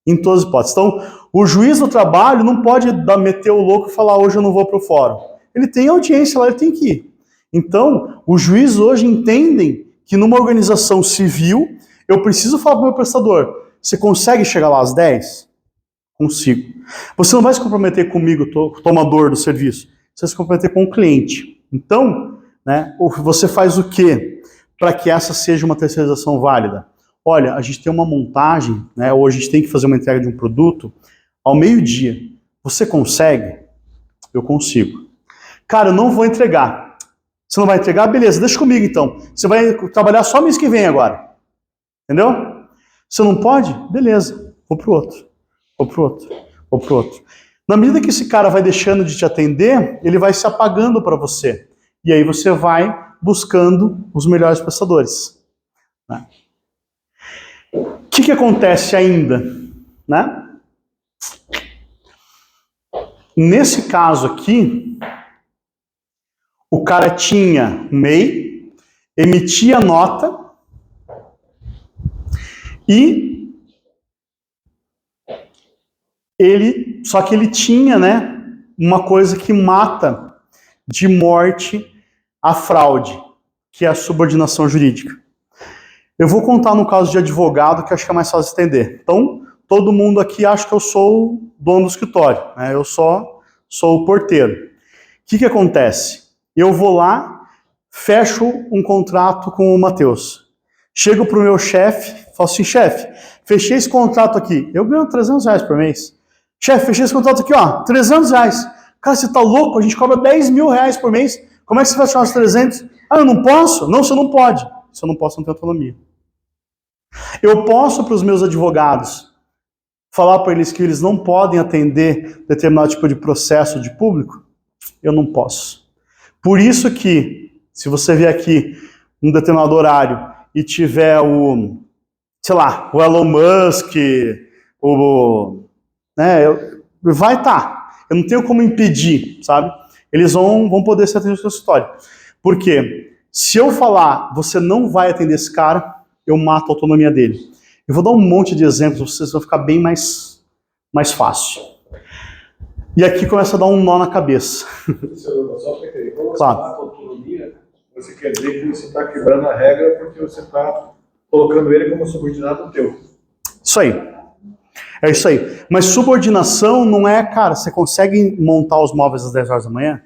em todas as hipóteses. Então, o juiz do trabalho não pode meter o louco e falar hoje eu não vou para o fórum. Ele tem audiência lá, ele tem que ir. Então, os juízes hoje entendem que numa organização civil, eu preciso falar para o meu prestador, você consegue chegar lá às 10? Consigo. Você não vai se comprometer comigo, tomador do serviço, você vai se comprometer com o cliente. Então, né, você faz o quê para que essa seja uma terceirização válida? Olha, a gente tem uma montagem, né, ou a gente tem que fazer uma entrega de um produto ao meio-dia. Você consegue? Eu consigo. Cara, eu não vou entregar. Você não vai entregar? Beleza, deixa comigo então. Você vai trabalhar só mês que vem agora. Entendeu? Você não pode? Beleza, vou pro outro. Vou pro outro. Vou pro outro. Na medida que esse cara vai deixando de te atender, ele vai se apagando para você. E aí você vai buscando os melhores prestadores. Né? O que acontece ainda? Né? Nesse caso aqui, o cara tinha MEI, emitia nota e só que ele tinha, né, uma coisa que mata de morte a fraude, que é a subordinação jurídica. Eu vou contar no caso de advogado, que acho que é mais fácil de entender. Então, todo mundo aqui acha que eu sou o dono do escritório, né? Eu só sou o porteiro. O que acontece? Eu vou lá, fecho um contrato com o Matheus. Chego pro meu chefe, falo assim, chefe, fechei esse contrato aqui. Eu ganho R$300 por mês. Chefe, fechei esse contrato aqui, ó, R$300. Cara, você tá louco? A gente cobra R$10.000 por mês. Como é que você vai chamar os 300? Ah, eu não posso? Não, você não pode. Se eu não posso, não tenho autonomia. Eu posso, para os meus advogados, falar para eles que eles não podem atender determinado tipo de processo de público? Eu não posso. Por isso que, se você vier aqui um determinado horário e tiver o Elon Musk, vai estar. Eu não tenho como impedir, sabe? Eles vão poder ser atendidos no escritório. Por quê? Se eu falar, você não vai atender esse cara, eu mato a autonomia dele. Eu vou dar um monte de exemplos, vocês vão ficar bem mais fácil. E aqui começa a dar um nó na cabeça. Só para entender, quando você Claro. fala com autonomia, você quer dizer que você está quebrando a regra porque você está colocando ele como subordinado teu. Isso aí. É isso aí. Mas subordinação não é, cara, você consegue montar os móveis às 10 horas da manhã?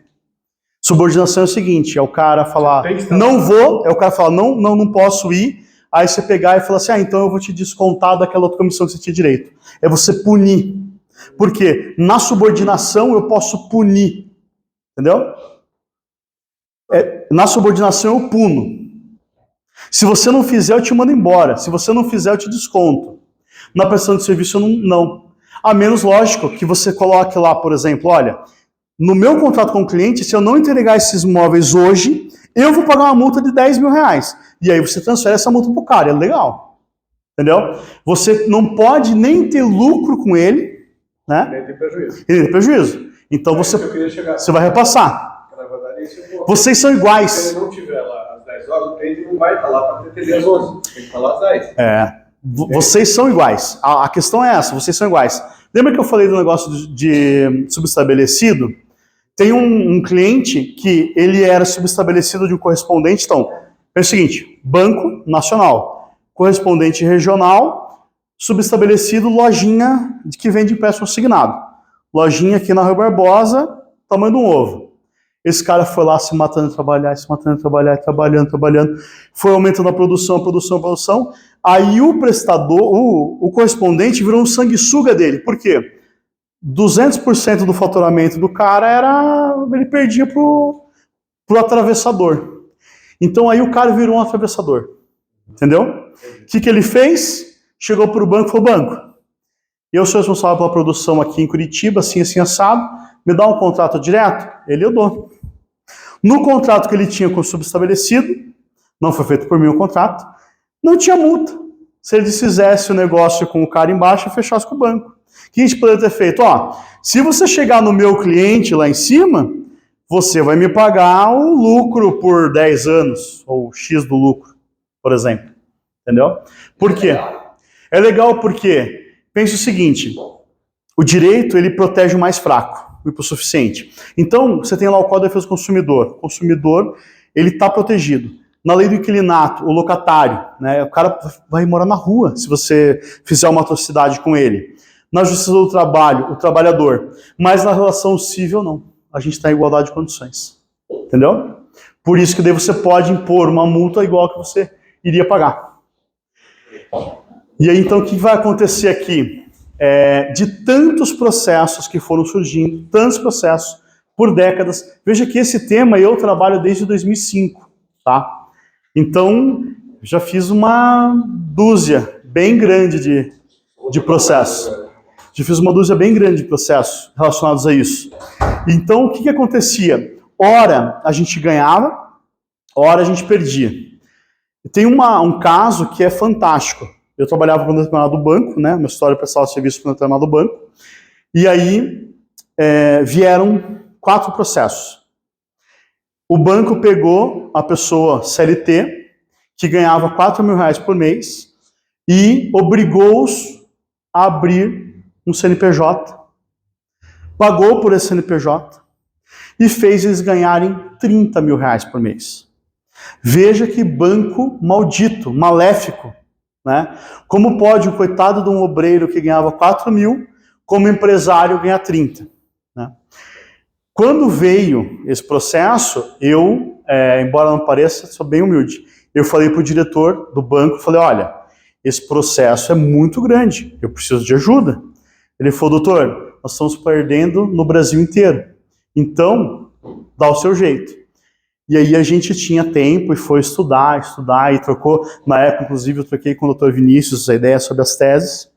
Subordinação é o seguinte, é o cara falar, Tem que estar não lá. vou, é o cara falar, não posso ir, aí você pegar e falar assim, então eu vou te descontar daquela outra comissão que você tinha direito. É você punir. Por quê? Na subordinação eu posso punir. Entendeu? Na subordinação eu puno. Se você não fizer, eu te mando embora. Se você não fizer, eu te desconto. Na prestação de serviço, eu não. A menos, lógico, que você coloque lá, por exemplo, olha, no meu contrato com o cliente, se eu não entregar esses móveis hoje, eu vou pagar uma multa de 10 mil reais. E aí você transfere essa multa pro cara, é legal. Entendeu? Você não pode nem ter lucro com ele, né? Nem tem prejuízo. E nem ter prejuízo. Então Isso que eu queria chegar. você vai repassar. Na verdade, isso eu vou. Vocês são Se iguais. ele não estiver lá às 10 horas, o cliente não vai estar lá para atender às 11. Tem que estar lá às 10. Vocês são iguais. A questão é essa, vocês são iguais. Lembra que eu falei do negócio de subestabelecido? Tem um cliente que ele era subestabelecido de um correspondente. Então, é o seguinte, Banco Nacional, correspondente regional, subestabelecido, lojinha que vende empréstimo assignado. Lojinha aqui na Rua Barbosa, tamanho de um ovo. Esse cara foi lá se matando de trabalhar, trabalhando. Foi aumentando a produção. Aí o prestador, o correspondente virou um sanguessuga dele. Por quê? 200% do faturamento do cara ele perdia pro atravessador. Então aí o cara virou um atravessador. Entendeu? O que ele fez? Chegou pro banco e falou, banco, eu sou responsável pela produção aqui em Curitiba, assim, assado, me dá um contrato direto? Eu dou. No contrato que ele tinha com o subestabelecido, não foi feito por mim o contrato, não tinha multa. Se ele desfizesse o negócio com o cara embaixo e fechasse com o banco. O que a gente poderia ter feito? Se você chegar no meu cliente lá em cima, você vai me pagar o lucro por 10 anos, ou X do lucro, por exemplo. Entendeu? Por quê? É legal porque, pense o seguinte, o direito ele protege o mais fraco, o hipossuficiente. Então, você tem lá o Código de Defesa do Consumidor. O consumidor, ele está protegido. Na lei do inquilinato, o locatário, né, o cara vai morar na rua se você fizer uma atrocidade com ele. Na justiça do trabalho, o trabalhador. Mas na relação civil, não. A gente está em igualdade de condições. Entendeu? Por isso que daí você pode impor uma multa igual que você iria pagar. E aí, então, o que vai acontecer aqui? De tantos processos que foram surgindo, tantos processos por décadas. Veja que esse tema eu trabalho desde 2005, tá? Então, já fiz uma dúzia bem grande de processos. Já fiz uma dúzia bem grande de processos relacionados a isso. Então, o que acontecia? Ora a gente ganhava, ora a gente perdia. Tem um caso que é fantástico. Eu trabalhava para um determinado banco, né? Uma história prestava serviço para um determinado banco. E aí vieram 4 processos. O banco pegou a pessoa CLT, que ganhava 4 mil reais por mês, e obrigou-os a abrir um CNPJ, pagou por esse CNPJ e fez eles ganharem 30 mil reais por mês. Veja que banco maldito, maléfico. Né? Como pode um coitado de um obreiro que ganhava 4 mil, como empresário, ganhar 30? Né? Quando veio esse processo, eu, embora não pareça, sou bem humilde. Eu falei para o diretor do banco, falei, olha, esse processo é muito grande, eu preciso de ajuda. Ele falou, doutor, nós estamos perdendo no Brasil inteiro, então dá o seu jeito. E aí a gente tinha tempo e foi estudar e trocou. Na época, inclusive, eu troquei com o Dr. Vinícius a ideia sobre as teses.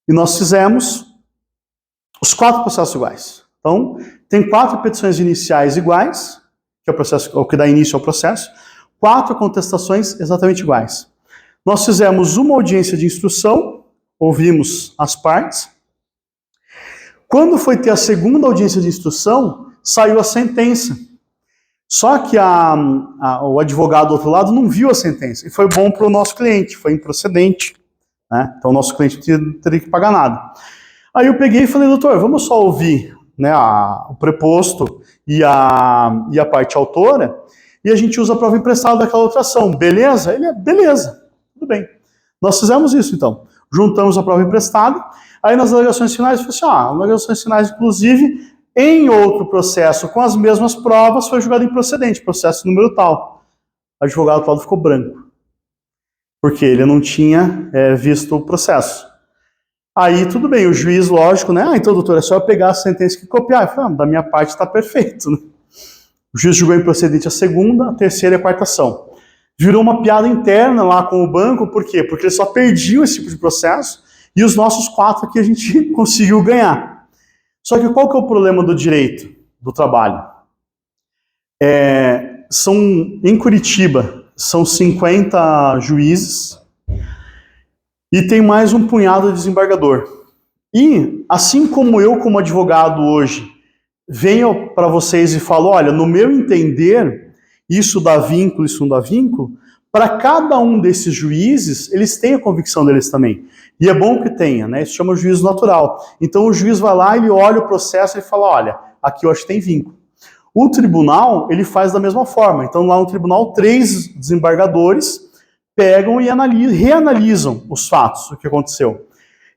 E nós fizemos os 4 processos iguais. Então, tem 4 petições iniciais iguais, que é o que dá início ao processo, 4 contestações exatamente iguais. Nós fizemos uma audiência de instrução, ouvimos as partes. Quando foi ter a segunda audiência de instrução, saiu a sentença. Só que o advogado do outro lado não viu a sentença. E foi bom para o nosso cliente, foi improcedente. né? Então, o nosso cliente não teria que pagar nada. Aí eu peguei e falei, doutor, vamos só ouvir, né, o preposto e a parte autora, e a gente usa a prova emprestada daquela outra ação, beleza? Ele, beleza, tudo bem. Nós fizemos isso, então. Juntamos a prova emprestada, aí nas alegações finais, eu falei assim, nas alegações finais, inclusive, em outro processo, com as mesmas provas, foi julgado improcedente, processo número tal. O advogado tal ficou branco, porque ele não tinha visto o processo. Aí, tudo bem, o juiz, lógico, né? Então, doutor, é só eu pegar a sentença e copiar. Eu falei, da minha parte está perfeito, né? O juiz julgou improcedente a segunda, a terceira e a quarta ação. Virou uma piada interna lá com o banco, por quê? Porque eles só perdiam esse tipo de processo e os nossos 4 aqui a gente conseguiu ganhar. Só que qual que é o problema do direito do trabalho? Em Curitiba, são 50 juízes e tem mais um punhado de desembargador. E, assim como eu, como advogado hoje, venho para vocês e falo, olha, no meu entender, isso dá vínculo, isso não dá vínculo, para cada um desses juízes, eles têm a convicção deles também. E é bom que tenha, né? Isso chama juízo natural. Então o juiz vai lá, ele olha o processo e fala, olha, aqui eu acho que tem vínculo. O tribunal, ele faz da mesma forma. Então lá no tribunal, 3 desembargadores pegam e reanalisam os fatos, o que aconteceu.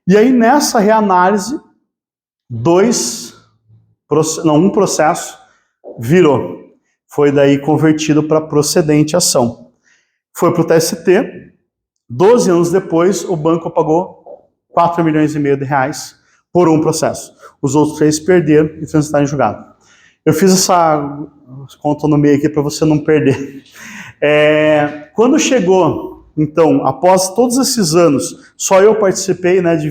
E aí nessa reanálise, um processo virou. Foi daí convertido para procedente ação. Foi para o TST, 12 anos depois, o banco pagou 4,5 milhões de reais por um processo. Os outros 3 perderam e transitaram em julgado. Eu fiz essa conta no meio aqui para você não perder. Quando chegou, então, após todos esses anos, só eu participei, né, de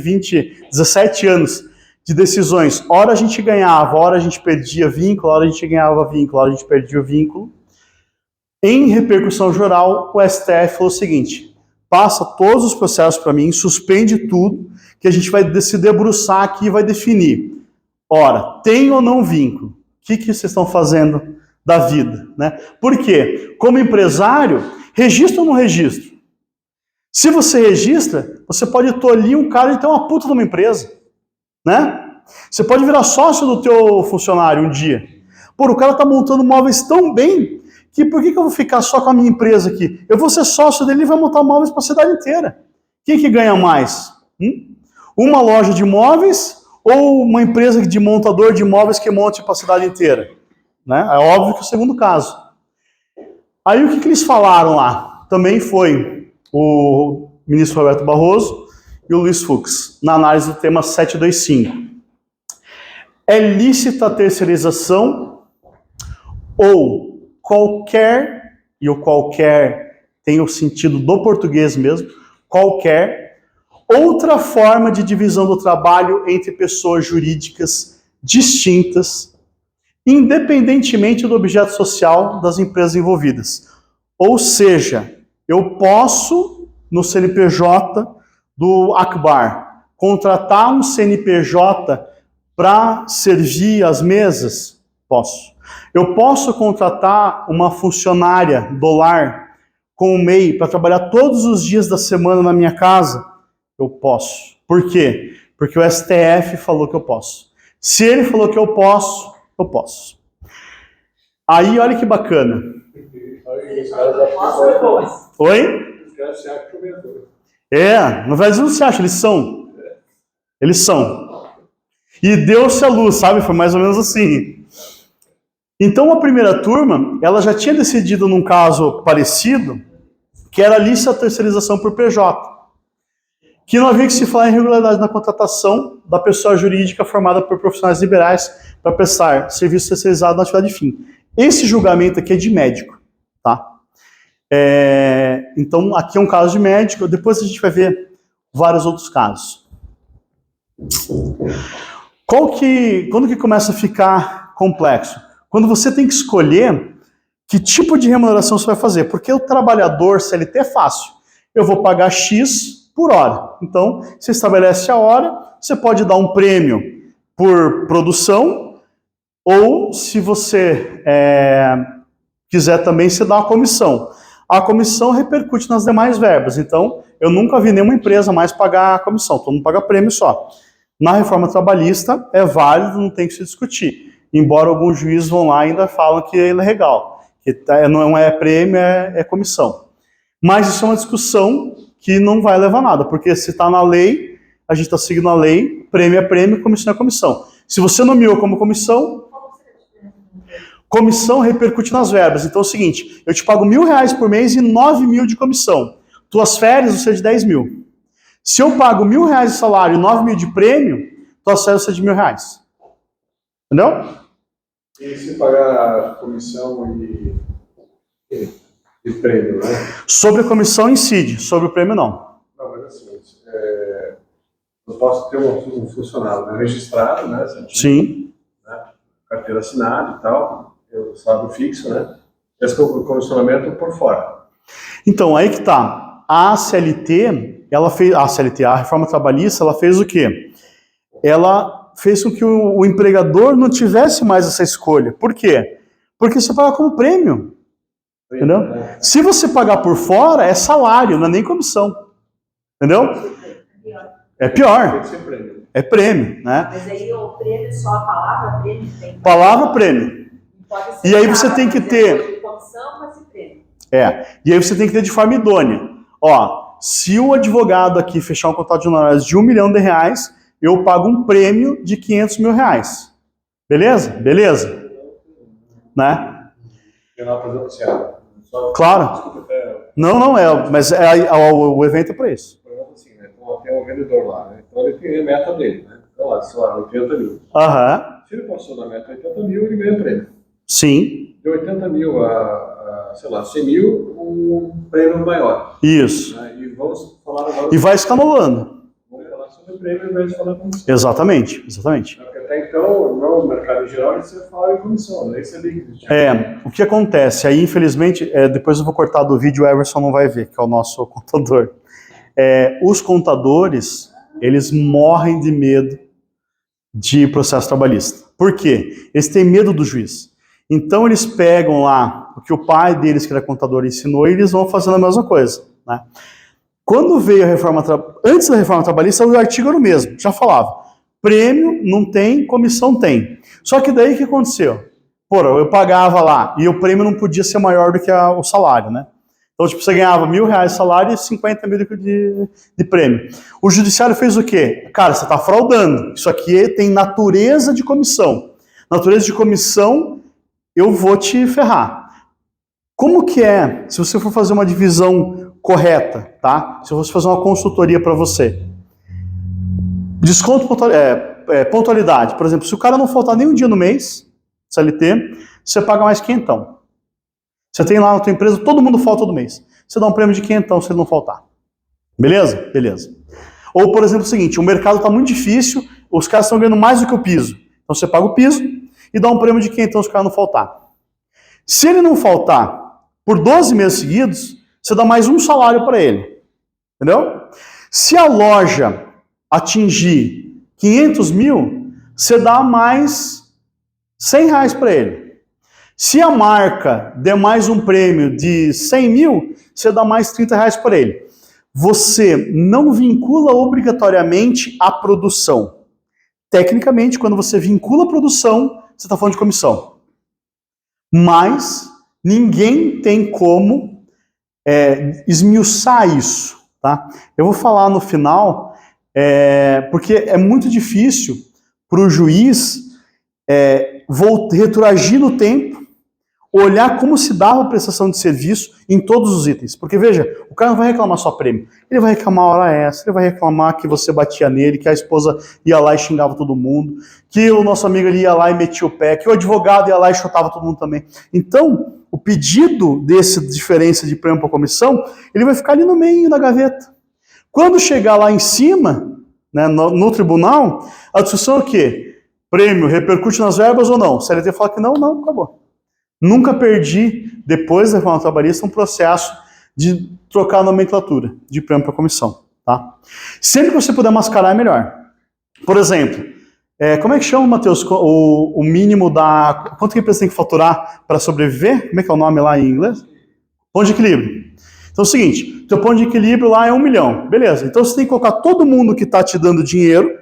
17 anos de decisões. Hora a gente ganhava, hora a gente perdia vínculo, hora a gente ganhava vínculo, hora a gente perdia o vínculo. Em repercussão geral, o STF falou o seguinte, passa todos os processos para mim, suspende tudo, que a gente vai se debruçar aqui e vai definir. Ora, tem ou não vínculo? O que vocês estão fazendo da vida? Né? Por quê? Como empresário, registra ou não registra? Se você registra, você pode tolir um cara e ter uma puta de uma empresa. Né? Você pode virar sócio do teu funcionário um dia. Pô, o cara está montando móveis tão bem que por que eu vou ficar só com a minha empresa aqui? Eu vou ser sócio dele e vai montar móveis para a cidade inteira. Quem que ganha mais? Uma loja de móveis ou uma empresa de montador de móveis que monte para a cidade inteira? Né? É óbvio que é o segundo caso. Aí o que eles falaram lá? Também foi o ministro Roberto Barroso e o Luiz Fux, na análise do tema 725. É lícita a terceirização ou qualquer, e o qualquer tem o sentido do português mesmo, qualquer outra forma de divisão do trabalho entre pessoas jurídicas distintas, independentemente do objeto social das empresas envolvidas. Ou seja, eu posso, no CNPJ do Akbar, contratar um CNPJ para servir as mesas? Posso. Eu posso contratar uma funcionária do lar com o MEI para trabalhar todos os dias da semana na minha casa? Eu posso. Por quê? Porque o STF falou que eu posso. Se ele falou que eu posso, eu posso. Aí, olha que bacana. Oi? Os caras se acham comedor. No Brasil não se acha, eles são. Eles são. E deu-se a luz, sabe? Foi mais ou menos assim. Então a primeira turma, ela já tinha decidido num caso parecido, que era lícita a terceirização por PJ. Que não havia que se falar em irregularidade na contratação da pessoa jurídica formada por profissionais liberais para prestar serviço terceirizado na atividade de fim. Esse julgamento aqui é de médico, tá? Então, aqui é um caso de médico, depois a gente vai ver vários outros casos. Quando que começa a ficar complexo? Quando você tem que escolher que tipo de remuneração você vai fazer, porque o trabalhador CLT é fácil. Eu vou pagar X por hora. Então, você estabelece a hora, você pode dar um prêmio por produção, ou se você quiser também, você dá uma comissão. A comissão repercute nas demais verbas. Então, eu nunca vi nenhuma empresa mais pagar comissão, todo mundo paga prêmio só. Na reforma trabalhista é válido, não tem que se discutir. Embora alguns juízes vão lá e ainda falam que é ilegal, que não é prêmio, é comissão. Mas isso é uma discussão que não vai levar a nada, porque se está na lei, a gente está seguindo a lei, prêmio é prêmio, comissão é comissão. Se você nomeou como comissão, comissão repercute nas verbas. Então é o seguinte, eu te pago R$1.000 por mês e 9.000 de comissão. Tuas férias vão ser de 10.000. Se eu pago R$1.000 de salário e 9.000 de prêmio, tuas férias vão ser de R$1.000. Entendeu? E se pagar comissão e prêmio, né? Sobre a comissão incide, sobre o prêmio não. Não, mas assim, eu posso ter um funcionário, né, registrado, né? Sim. Né, carteira assinada e tal, eu salário fixo, né? Esse comissionamento por fora. Então, aí que tá. A CLT, a reforma trabalhista, ela fez o quê? Ela fez com que o empregador não tivesse mais essa escolha. Por quê? Porque você paga como prêmio. Entendeu? Se você pagar por fora, é salário, não é nem comissão. Entendeu? É pior. Tem que ser prêmio. É prêmio, né? Mas aí o prêmio, só a palavra prêmio tem. Palavra prêmio. Pode ser E aí você tem que ter... comissão, mas e prêmio. E aí você tem que ter de forma idônea. Ó, se o advogado aqui fechar um contrato de honorários de R$1 milhão, eu pago um prêmio de R$500 mil. Beleza? Beleza. Né? Eu não apresento assim, Claro. Desculpa, Não, mas o evento é para isso. assim, né? Então, tem um vendedor lá, né? Então ele tem a meta dele, né? Então lá, sei lá, 80 mil. Aham. Se ele passou da meta 80 mil, ele ganha prêmio. Sim. De 80 mil sei lá, 100 mil, um prêmio maior. Isso. Né? E vamos falar agora... E vai escalonando. Vamos falar sobre o prêmio ao invés de falar comissão. Exatamente. Porque até então, no mercado em geral, você fala em comissão, né? Isso é líquido. O que acontece? Aí, infelizmente, depois eu vou cortar do vídeo, o Everson não vai ver, que é o nosso contador. Os contadores, eles morrem de medo de processo trabalhista. Por quê? Eles têm medo do juiz. Então, eles pegam lá o que o pai deles, que era contador, ensinou, e eles vão fazendo a mesma coisa, né? Quando veio a reforma, antes da reforma trabalhista, o artigo era o mesmo, já falava. Prêmio não tem, comissão tem. Só que daí o que aconteceu? Eu pagava lá, e o prêmio não podia ser maior do que o salário, né? Então, tipo, você ganhava R$1.000 de salário e 50 mil de prêmio. O judiciário fez o quê? Cara, você está fraudando. Isso aqui tem natureza de comissão. Natureza de comissão, eu vou te ferrar. Como que é, se você for fazer uma divisão correta, tá? Se eu fosse fazer uma consultoria para você. Desconto, pontualidade. Por exemplo, se o cara não faltar nem um dia no mês, CLT, você paga mais quinhentão. Você tem lá na tua empresa, todo mundo falta todo mês. Você dá um prêmio de quinhentão se ele não faltar. Beleza? Beleza. Ou, por exemplo, o seguinte, o mercado está muito difícil, os caras estão ganhando mais do que o piso. Então você paga o piso e dá um prêmio de quinhentão se o cara não faltar. Se ele não faltar por 12 meses seguidos, você dá mais um salário para ele. Entendeu? Se a loja atingir 500 mil, você dá mais R$100 para ele. Se a marca der mais um prêmio de 100 mil, você dá mais R$30 para ele. Você não vincula obrigatoriamente a produção. Tecnicamente, quando você vincula a produção, você está falando de comissão. Mas ninguém tem como esmiuçar isso, tá? Eu vou falar no final, porque é muito difícil para o juiz retroagir no tempo, olhar como se dava a prestação de serviço em todos os itens. Porque, veja, o cara não vai reclamar só prêmio. Ele vai reclamar hora extra, ele vai reclamar que você batia nele, que a esposa ia lá e xingava todo mundo, que o nosso amigo ali ia lá e metia o pé, que o advogado ia lá e chutava todo mundo também. Então, o pedido dessa diferença de prêmio para comissão, ele vai ficar ali no meio da gaveta. Quando chegar lá em cima, né, no tribunal, a discussão é o quê? Prêmio repercute nas verbas ou não? Se a CLT fala que não, acabou. Nunca perdi, depois da reforma trabalhista, um processo de trocar a nomenclatura de prêmio para comissão. Tá? Sempre que você puder mascarar, é melhor. Por exemplo, como é que chama, Matheus, o mínimo da... Quanto que a empresa tem que faturar para sobreviver? Como é que é o nome lá em inglês? Ponto de equilíbrio. Então é o seguinte, teu ponto de equilíbrio lá é 1 milhão. Beleza, então você tem que colocar todo mundo que está te dando dinheiro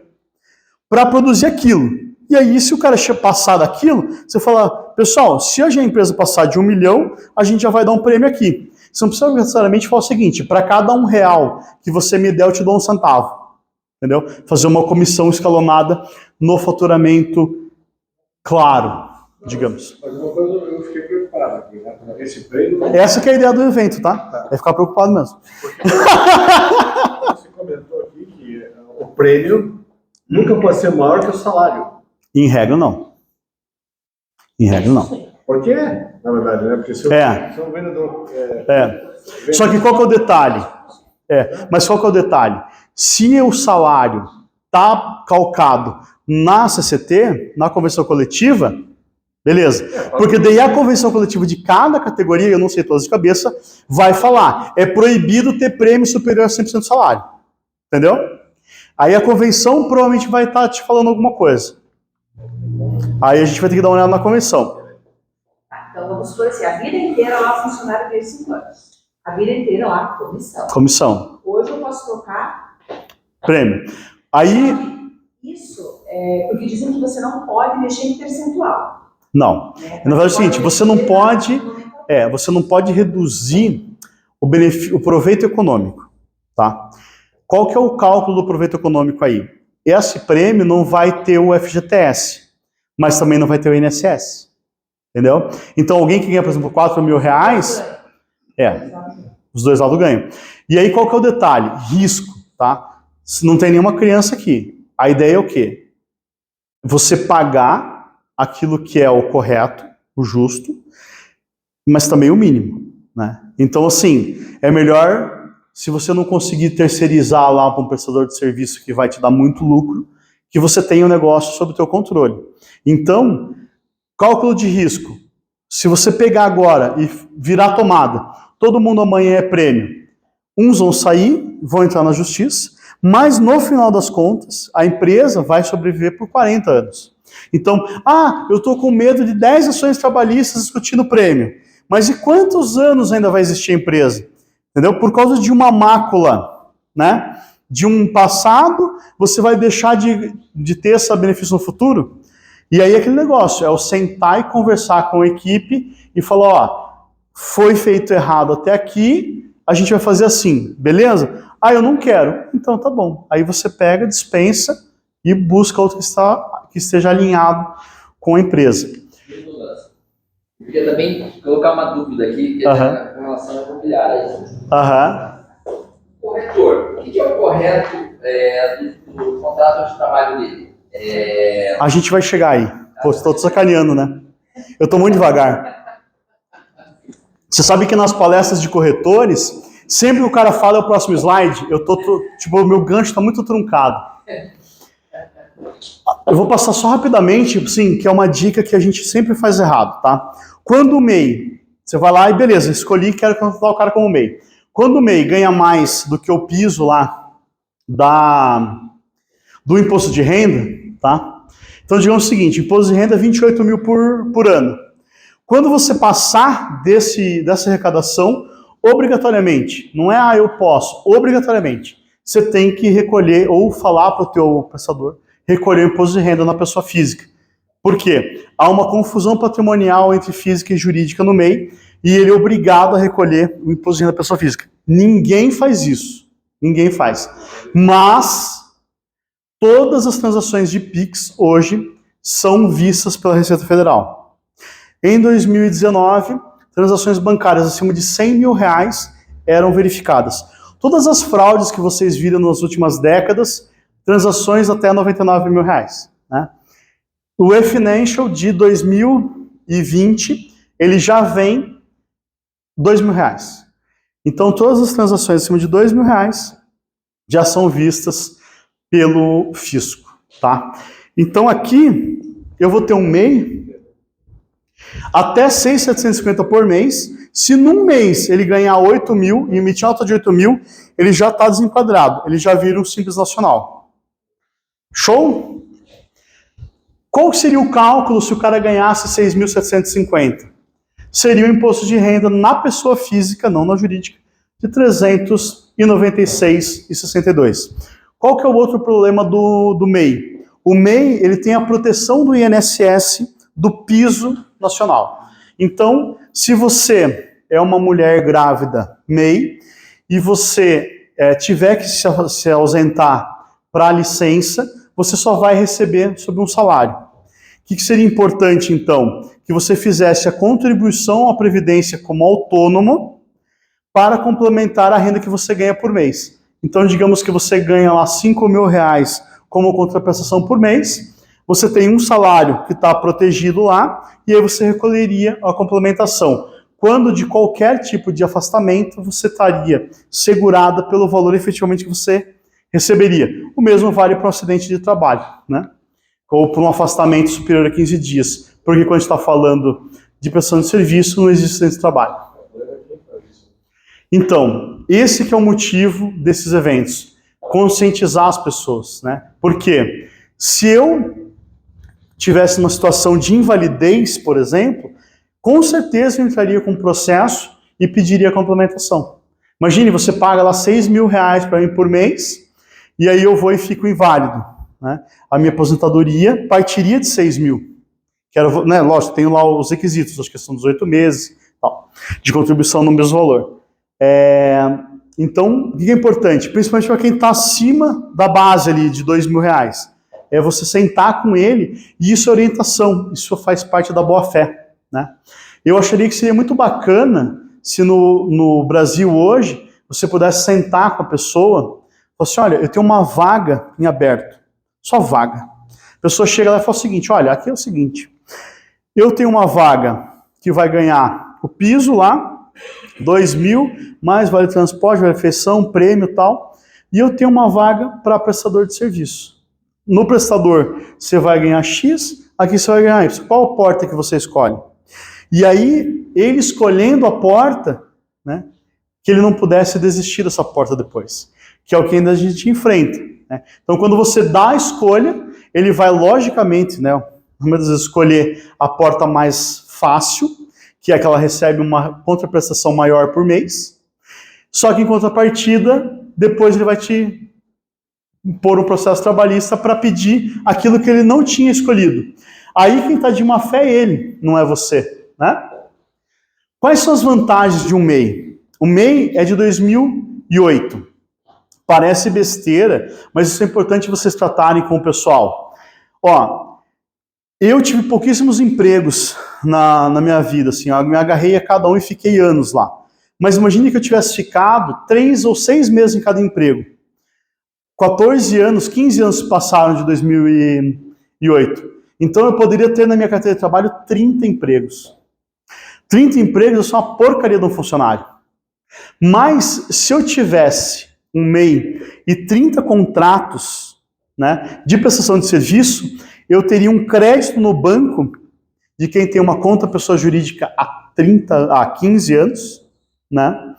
para produzir aquilo. E aí, se o cara passar daquilo, você fala, pessoal, se a empresa passar de 1 milhão, a gente já vai dar um prêmio aqui. Você não precisa necessariamente falar o seguinte, para cada R$1 que você me der, eu te dou 1 centavo. Entendeu? Fazer uma comissão escalonada no faturamento claro, digamos. Mas uma coisa eu fiquei preocupado aqui, né? Esse prêmio. Essa que é a ideia do evento, tá? É ficar preocupado mesmo. Você comentou aqui que o prêmio nunca pode ser maior que o salário. Em regra, não. Em regra, não. Por quê? Na verdade, né? Porque se eu sou um vendedor. Só que qual que é o detalhe? Mas qual que é o detalhe? Se o salário está calcado na CCT, na convenção coletiva, beleza. Porque daí a convenção coletiva de cada categoria, eu não sei todas de cabeça, vai falar, é proibido ter prêmio superior a 100% do salário. Entendeu? Aí a convenção provavelmente vai estar te falando alguma coisa. Aí a gente vai ter que dar uma olhada na convenção. Então vamos supor assim, a vida inteira lá funcionário fez 5 anos. A vida inteira lá comissão. Comissão. Hoje eu posso trocar prêmio. Aí... Isso é porque dizem que você não pode mexer em percentual. Não. Né? Na verdade é o seguinte, você não pode reduzir o proveito econômico. Tá? Qual que é o cálculo do proveito econômico aí? Esse prêmio não vai ter o FGTS, mas também não vai ter o INSS. Entendeu? Então alguém que ganha, por exemplo, R$4.000, os dois lados ganham. E aí qual que é o detalhe? Risco, tá? Se não tem nenhuma criança aqui, a ideia é o quê? Você pagar aquilo que é o correto, o justo, mas também o mínimo, né? Então, assim, é melhor, se você não conseguir terceirizar lá para um prestador de serviço que vai te dar muito lucro, que você tenha um negócio sob o teu controle. Então, cálculo de risco. Se você pegar agora e virar tomada, todo mundo amanhã é prêmio. Uns vão sair, vão entrar na justiça, mas no final das contas, a empresa vai sobreviver por 40 anos. Então, eu estou com medo de 10 ações trabalhistas discutindo prêmio. Mas e quantos anos ainda vai existir a empresa? Entendeu? Por causa de uma mácula, né? De um passado, você vai deixar de ter esse benefício no futuro? E aí aquele negócio, é o sentar e conversar com a equipe e falar, foi feito errado até aqui, a gente vai fazer assim, beleza? Eu não quero. Então tá bom. Aí você pega, dispensa e busca outro que esteja alinhado com a empresa. Eu queria também colocar uma dúvida aqui, que é com relação à imobiliária. Corretor, o que é o correto do contrato de trabalho dele? A gente vai chegar aí. Pô, estou te sacaneando, né? Eu estou muito devagar. Você sabe que nas palestras de corretores, sempre que o cara fala, é o próximo slide, o meu gancho está muito truncado. Eu vou passar só rapidamente, sim, que é uma dica que a gente sempre faz errado, tá? Quando o MEI, você vai lá e beleza, escolhi, quero contratar o cara como MEI. Quando o MEI ganha mais do que o piso lá do imposto de renda, tá? Então digamos o seguinte, imposto de renda é 28 mil por ano. Quando você passar dessa arrecadação, obrigatoriamente, não é eu posso, obrigatoriamente, você tem que recolher ou falar para o teu prestador recolher o imposto de renda na pessoa física. Por quê? Há uma confusão patrimonial entre física e jurídica no MEI e ele é obrigado a recolher o imposto de renda da pessoa física. Ninguém faz isso. Ninguém faz. Mas todas as transações de PIX hoje são vistas pela Receita Federal. Em 2019, transações bancárias acima de R$100 mil eram verificadas. Todas as fraudes que vocês viram nas últimas décadas, transações até R$99 mil. Né? O e-Financial de 2020, ele já vem R$2 mil. Então, todas as transações acima de R$2 mil já são vistas pelo fisco. Tá? Então, aqui, eu vou ter um MEI até 6.750 por mês. Se num mês ele ganhar 8 mil e emitir nota de 8 mil, ele já está desenquadrado, ele já vira um Simples Nacional. Show? Qual seria o cálculo se o cara ganhasse 6.750? Seria o imposto de renda na pessoa física, não na jurídica, de R$ 396,62. Qual que é o outro problema do MEI? O MEI, ele tem a proteção do INSS do piso nacional. Então, se você é uma mulher grávida MEI e você tiver que se ausentar para a licença, você só vai receber sobre um salário. O que seria importante, então? Que você fizesse a contribuição à Previdência como autônomo para complementar a renda que você ganha por mês. Então, digamos que você ganha lá R$5.000 como contraprestação por mês, você tem um salário que está protegido lá, e aí você recolheria a complementação. Quando de qualquer tipo de afastamento, você estaria segurada pelo valor efetivamente que você receberia. O mesmo vale para um acidente de trabalho, né? Ou para um afastamento superior a 15 dias. Porque quando a gente está falando de prestação de serviço, não existe acidente de trabalho. Então, esse que é o motivo desses eventos. Conscientizar as pessoas, né? Porque se eu tivesse uma situação de invalidez, por exemplo, com certeza eu entraria com um processo e pediria a complementação. Imagine, você paga lá R$6.000 para mim por mês, e aí eu vou e fico inválido, né? A minha aposentadoria partiria de 6 mil. Que era, né, lógico, tenho lá os requisitos, acho que são 18 meses, tal, de contribuição no mesmo valor. Então, o que é importante? Principalmente para quem está acima da base ali de R$2.000. É você sentar com ele, e isso é orientação, isso faz parte da boa-fé, né? Eu acharia que seria muito bacana se no Brasil hoje você pudesse sentar com a pessoa e falar assim, olha, eu tenho uma vaga em aberto, só vaga. A pessoa chega lá e fala o seguinte, olha, aqui é o seguinte, eu tenho uma vaga que vai ganhar o piso lá, 2 mil, mais vale transporte, vale refeição, prêmio e tal, e eu tenho uma vaga para prestador de serviço. No prestador, você vai ganhar X, aqui você vai ganhar Y. Qual porta que você escolhe? E aí, ele escolhendo a porta, né, que ele não pudesse desistir dessa porta depois, que é o que ainda a gente enfrenta, né? Então, quando você dá a escolha, ele vai logicamente, né, muitas vezes escolher a porta mais fácil, que é que ela recebe uma contraprestação maior por mês, só que em contrapartida, depois ele vai te pôr um processo trabalhista para pedir aquilo que ele não tinha escolhido. Aí quem está de má fé é ele, não é você, né? Quais são as vantagens de um MEI? O MEI é de 2008. Parece besteira, mas isso é importante vocês tratarem com o pessoal. Ó, eu tive pouquíssimos empregos na minha vida, assim, eu me agarrei a cada um e fiquei anos lá. Mas imagine que eu tivesse ficado 3 ou 6 meses em cada emprego. 14 anos, 15 anos passaram de 2008. Então eu poderia ter na minha carteira de trabalho 30 empregos. 30 empregos eu sou uma porcaria de um funcionário. Mas se eu tivesse um MEI e 30 contratos, né, de prestação de serviço, eu teria um crédito no banco de quem tem uma conta pessoa jurídica há 15 anos, né?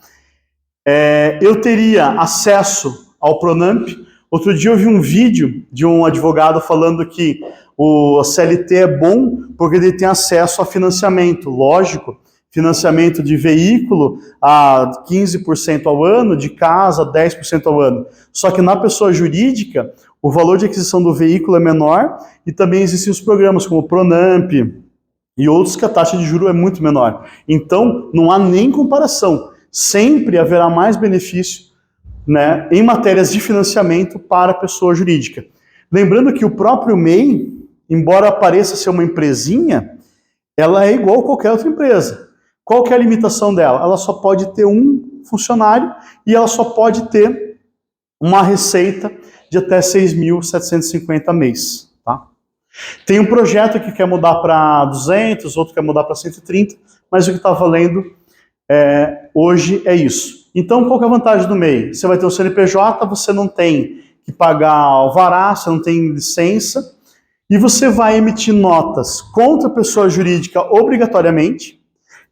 Eu teria acesso ao Pronamp. Outro dia eu vi um vídeo de um advogado falando que o CLT é bom porque ele tem acesso a financiamento, lógico, financiamento de veículo a 15% ao ano, de casa 10% ao ano. Só que na pessoa jurídica, o valor de aquisição do veículo é menor e também existem os programas como o Pronamp e outros que a taxa de juros é muito menor. Então, não há nem comparação. Sempre haverá mais benefício, né, em matérias de financiamento para a pessoa jurídica. Lembrando que o próprio MEI, embora pareça ser uma empresinha, ela é igual a qualquer outra empresa. Qual que é a limitação dela? Ela só pode ter um funcionário e ela só pode ter uma receita de até 6.750 mês. Tá? Tem um projeto que quer mudar para 200, outro quer mudar para 130, mas o que está valendo hoje é isso. Então, qual que é a vantagem do MEI? Você vai ter o CNPJ, você não tem que pagar alvará, você não tem licença, e você vai emitir notas contra a pessoa jurídica obrigatoriamente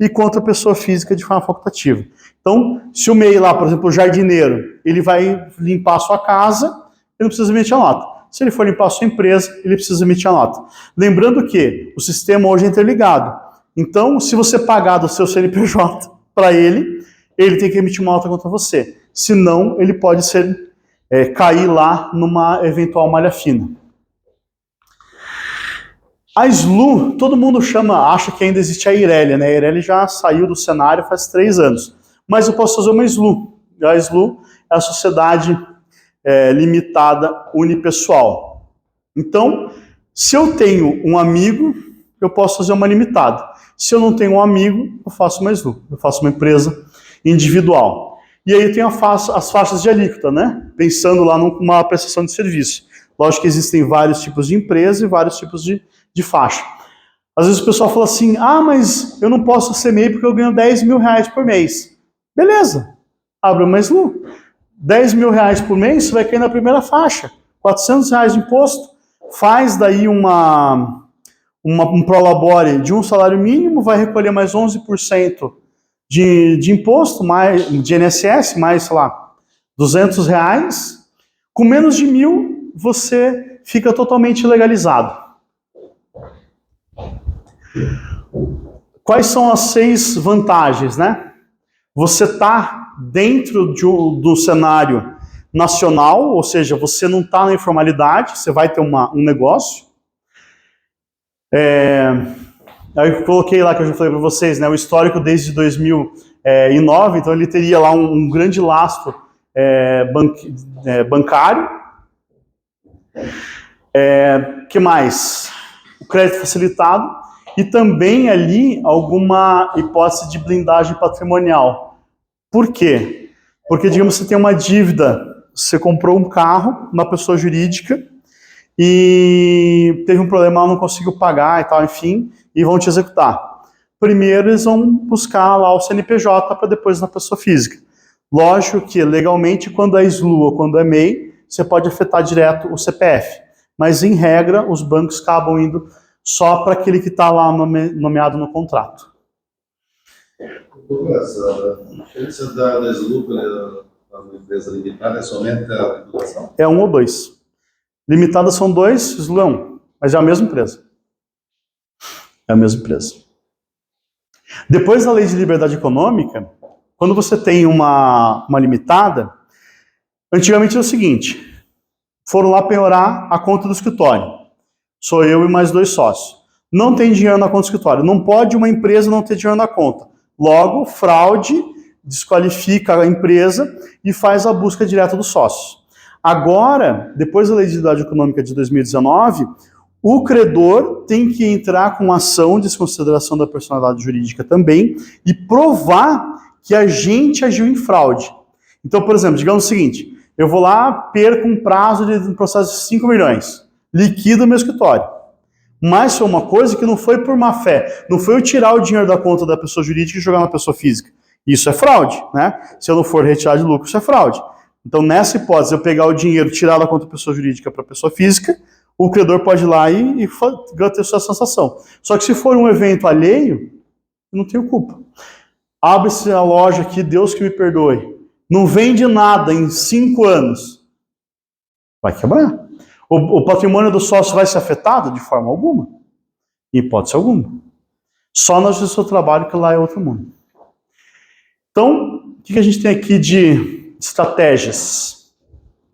e contra a pessoa física de forma facultativa. Então, se o MEI lá, por exemplo, o jardineiro, ele vai limpar a sua casa, ele não precisa emitir a nota. Se ele for limpar a sua empresa, ele precisa emitir a nota. Lembrando que o sistema hoje é interligado. Então, se você pagar do seu CNPJ para ele, ele tem que emitir uma nota contra você. Senão, ele pode cair lá numa eventual malha fina. A SLU, todo mundo acha que ainda existe a Eireli, né? A Eireli já saiu do cenário faz 3 anos. Mas eu posso fazer uma SLU. A SLU é a Sociedade Limitada Unipessoal. Então, se eu tenho um amigo, eu posso fazer uma limitada. Se eu não tenho um amigo, eu faço uma SLU. Eu faço uma empresa individual. E aí tem as faixas de alíquota, né? Pensando lá numa prestação de serviço. Lógico que existem vários tipos de empresa e vários tipos de faixa. Às vezes o pessoal fala assim, mas eu não posso ser MEI porque eu ganho 10 mil reais por mês. Beleza, abre uma SLU. 10 mil reais por mês, você vai cair na primeira faixa. 400 reais de imposto, faz daí um prolabore de um salário mínimo, vai recolher mais 11% de imposto, mais, de INSS, mais, sei lá, 200 reais. Com menos de 1.000, você fica totalmente legalizado. Quais são as 6 vantagens, né? Você está dentro do cenário nacional, ou seja, você não está na informalidade, você vai ter um negócio. Aí eu coloquei lá, que eu já falei para vocês, né, o histórico desde 2009, então ele teria lá um grande lastro bancário. Que mais? O crédito facilitado. E também ali alguma hipótese de blindagem patrimonial. Por quê? Porque, digamos, você tem uma dívida, você comprou um carro, uma pessoa jurídica, e teve um problema, não conseguiu pagar e tal, enfim, e vão te executar. Primeiro eles vão buscar lá o CNPJ para depois na pessoa física. Lógico que legalmente, quando é SLU ou quando é MEI, você pode afetar direto o CPF. Mas, em regra, os bancos acabam indo só para aquele que está lá nomeado no contrato. Douglas, a diferença da SLU para uma empresa limitada é somente a tributação? É 1 ou 2. Limitadas são 2, SLU é 1. Mas é a mesma empresa. É a mesma empresa. Depois da Lei de Liberdade Econômica, quando você tem uma limitada, antigamente era o seguinte, foram lá penhorar a conta do escritório. Sou eu e mais 2 sócios. Não tem dinheiro na conta do escritório. Não pode uma empresa não ter dinheiro na conta. Logo, fraude desqualifica a empresa e faz a busca direta dos sócios. Agora, depois da Lei de Liberdade Econômica de 2019, o credor tem que entrar com ação de desconsideração da personalidade jurídica também e provar que a gente agiu em fraude. Então, por exemplo, digamos o seguinte, eu vou lá, perco um prazo de um processo de 5 milhões. Liquida o meu escritório. Mas foi uma coisa que não foi por má fé. Não foi eu tirar o dinheiro da conta da pessoa jurídica e jogar na pessoa física. Isso é fraude, né? Se eu não for retirar de lucro, isso é fraude. Então, nessa hipótese, eu pegar o dinheiro, tirar da conta da pessoa jurídica para a pessoa física, o credor pode ir lá e ter sua sensação. Só que se for um evento alheio, eu não tenho culpa. Abre-se a loja aqui, Deus que me perdoe. Não vende nada em 5 anos. Vai quebrar. O patrimônio do sócio vai ser afetado? De forma alguma. Em hipótese alguma. Só na justiça do trabalho, que lá é outro mundo. Então, o que a gente tem aqui de estratégias?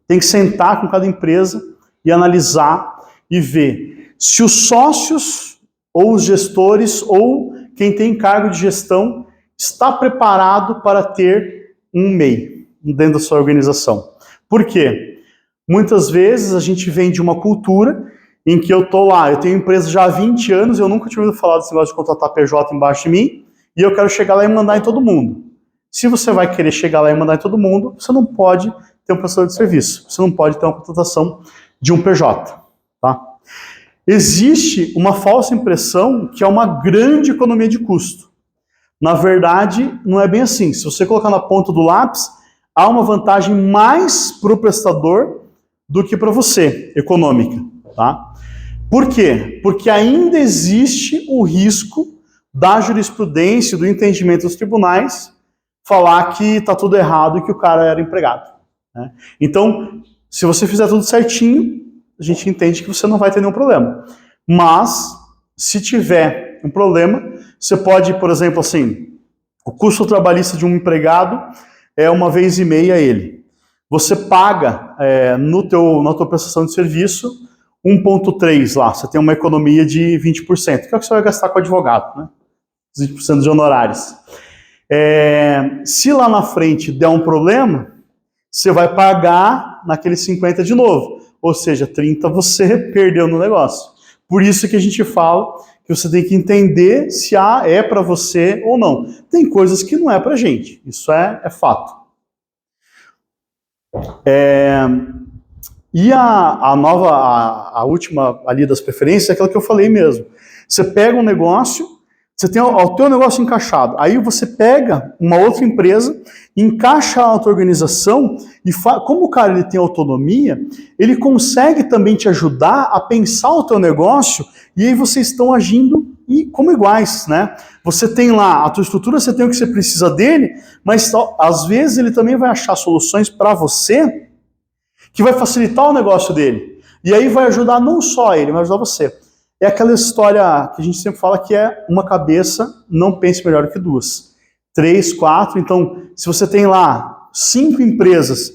Tem que sentar com cada empresa e analisar e ver se os sócios, ou os gestores, ou quem tem cargo de gestão, está preparado para ter um MEI dentro da sua organização. Por quê? Muitas vezes a gente vem de uma cultura em que eu estou lá, eu tenho empresa já há 20 anos, eu nunca tinha ouvido falar desse negócio de contratar PJ embaixo de mim, e eu quero chegar lá e mandar em todo mundo. Se você vai querer chegar lá e mandar em todo mundo, você não pode ter um prestador de serviço, você não pode ter uma contratação de um PJ. Tá? Existe uma falsa impressão que é uma grande economia de custo. Na verdade, não é bem assim. Se você colocar na ponta do lápis, há uma vantagem mais para o prestador do que para você, econômica. Tá? Por quê? Porque ainda existe o risco da jurisprudência, do entendimento dos tribunais, falar que está tudo errado e que o cara era empregado. Né? Então, se você fizer tudo certinho, a gente entende que você não vai ter nenhum problema. Mas, se tiver um problema, você pode, por exemplo, assim, O custo trabalhista de um empregado é 1,5 vezes ele. Você paga na tua prestação de serviço 1,3 lá, você tem uma economia de 20%, que é o que você vai gastar com o advogado, né? 20% de honorários. Se lá na frente der um problema, você vai pagar naqueles 50 de novo, ou seja, 30 você perdeu no negócio. Por isso que a gente fala que você tem que entender se é para você ou não. Tem coisas que não é para gente, isso é fato. E a última ali das preferências é aquela que eu falei mesmo. Você pega um negócio, você tem o teu negócio encaixado, aí você pega uma outra empresa, encaixa a tua organização e como o cara ele tem autonomia, ele consegue também te ajudar a pensar o teu negócio e aí vocês estão agindo como iguais, né? Você tem lá a tua estrutura, você tem o que você precisa dele, mas às vezes ele também vai achar soluções para você que vai facilitar o negócio dele. E aí vai ajudar não só ele, vai ajudar você. É aquela história que a gente sempre fala que é uma cabeça, não pense melhor que duas. 3, 4, então, se você tem lá 5 empresas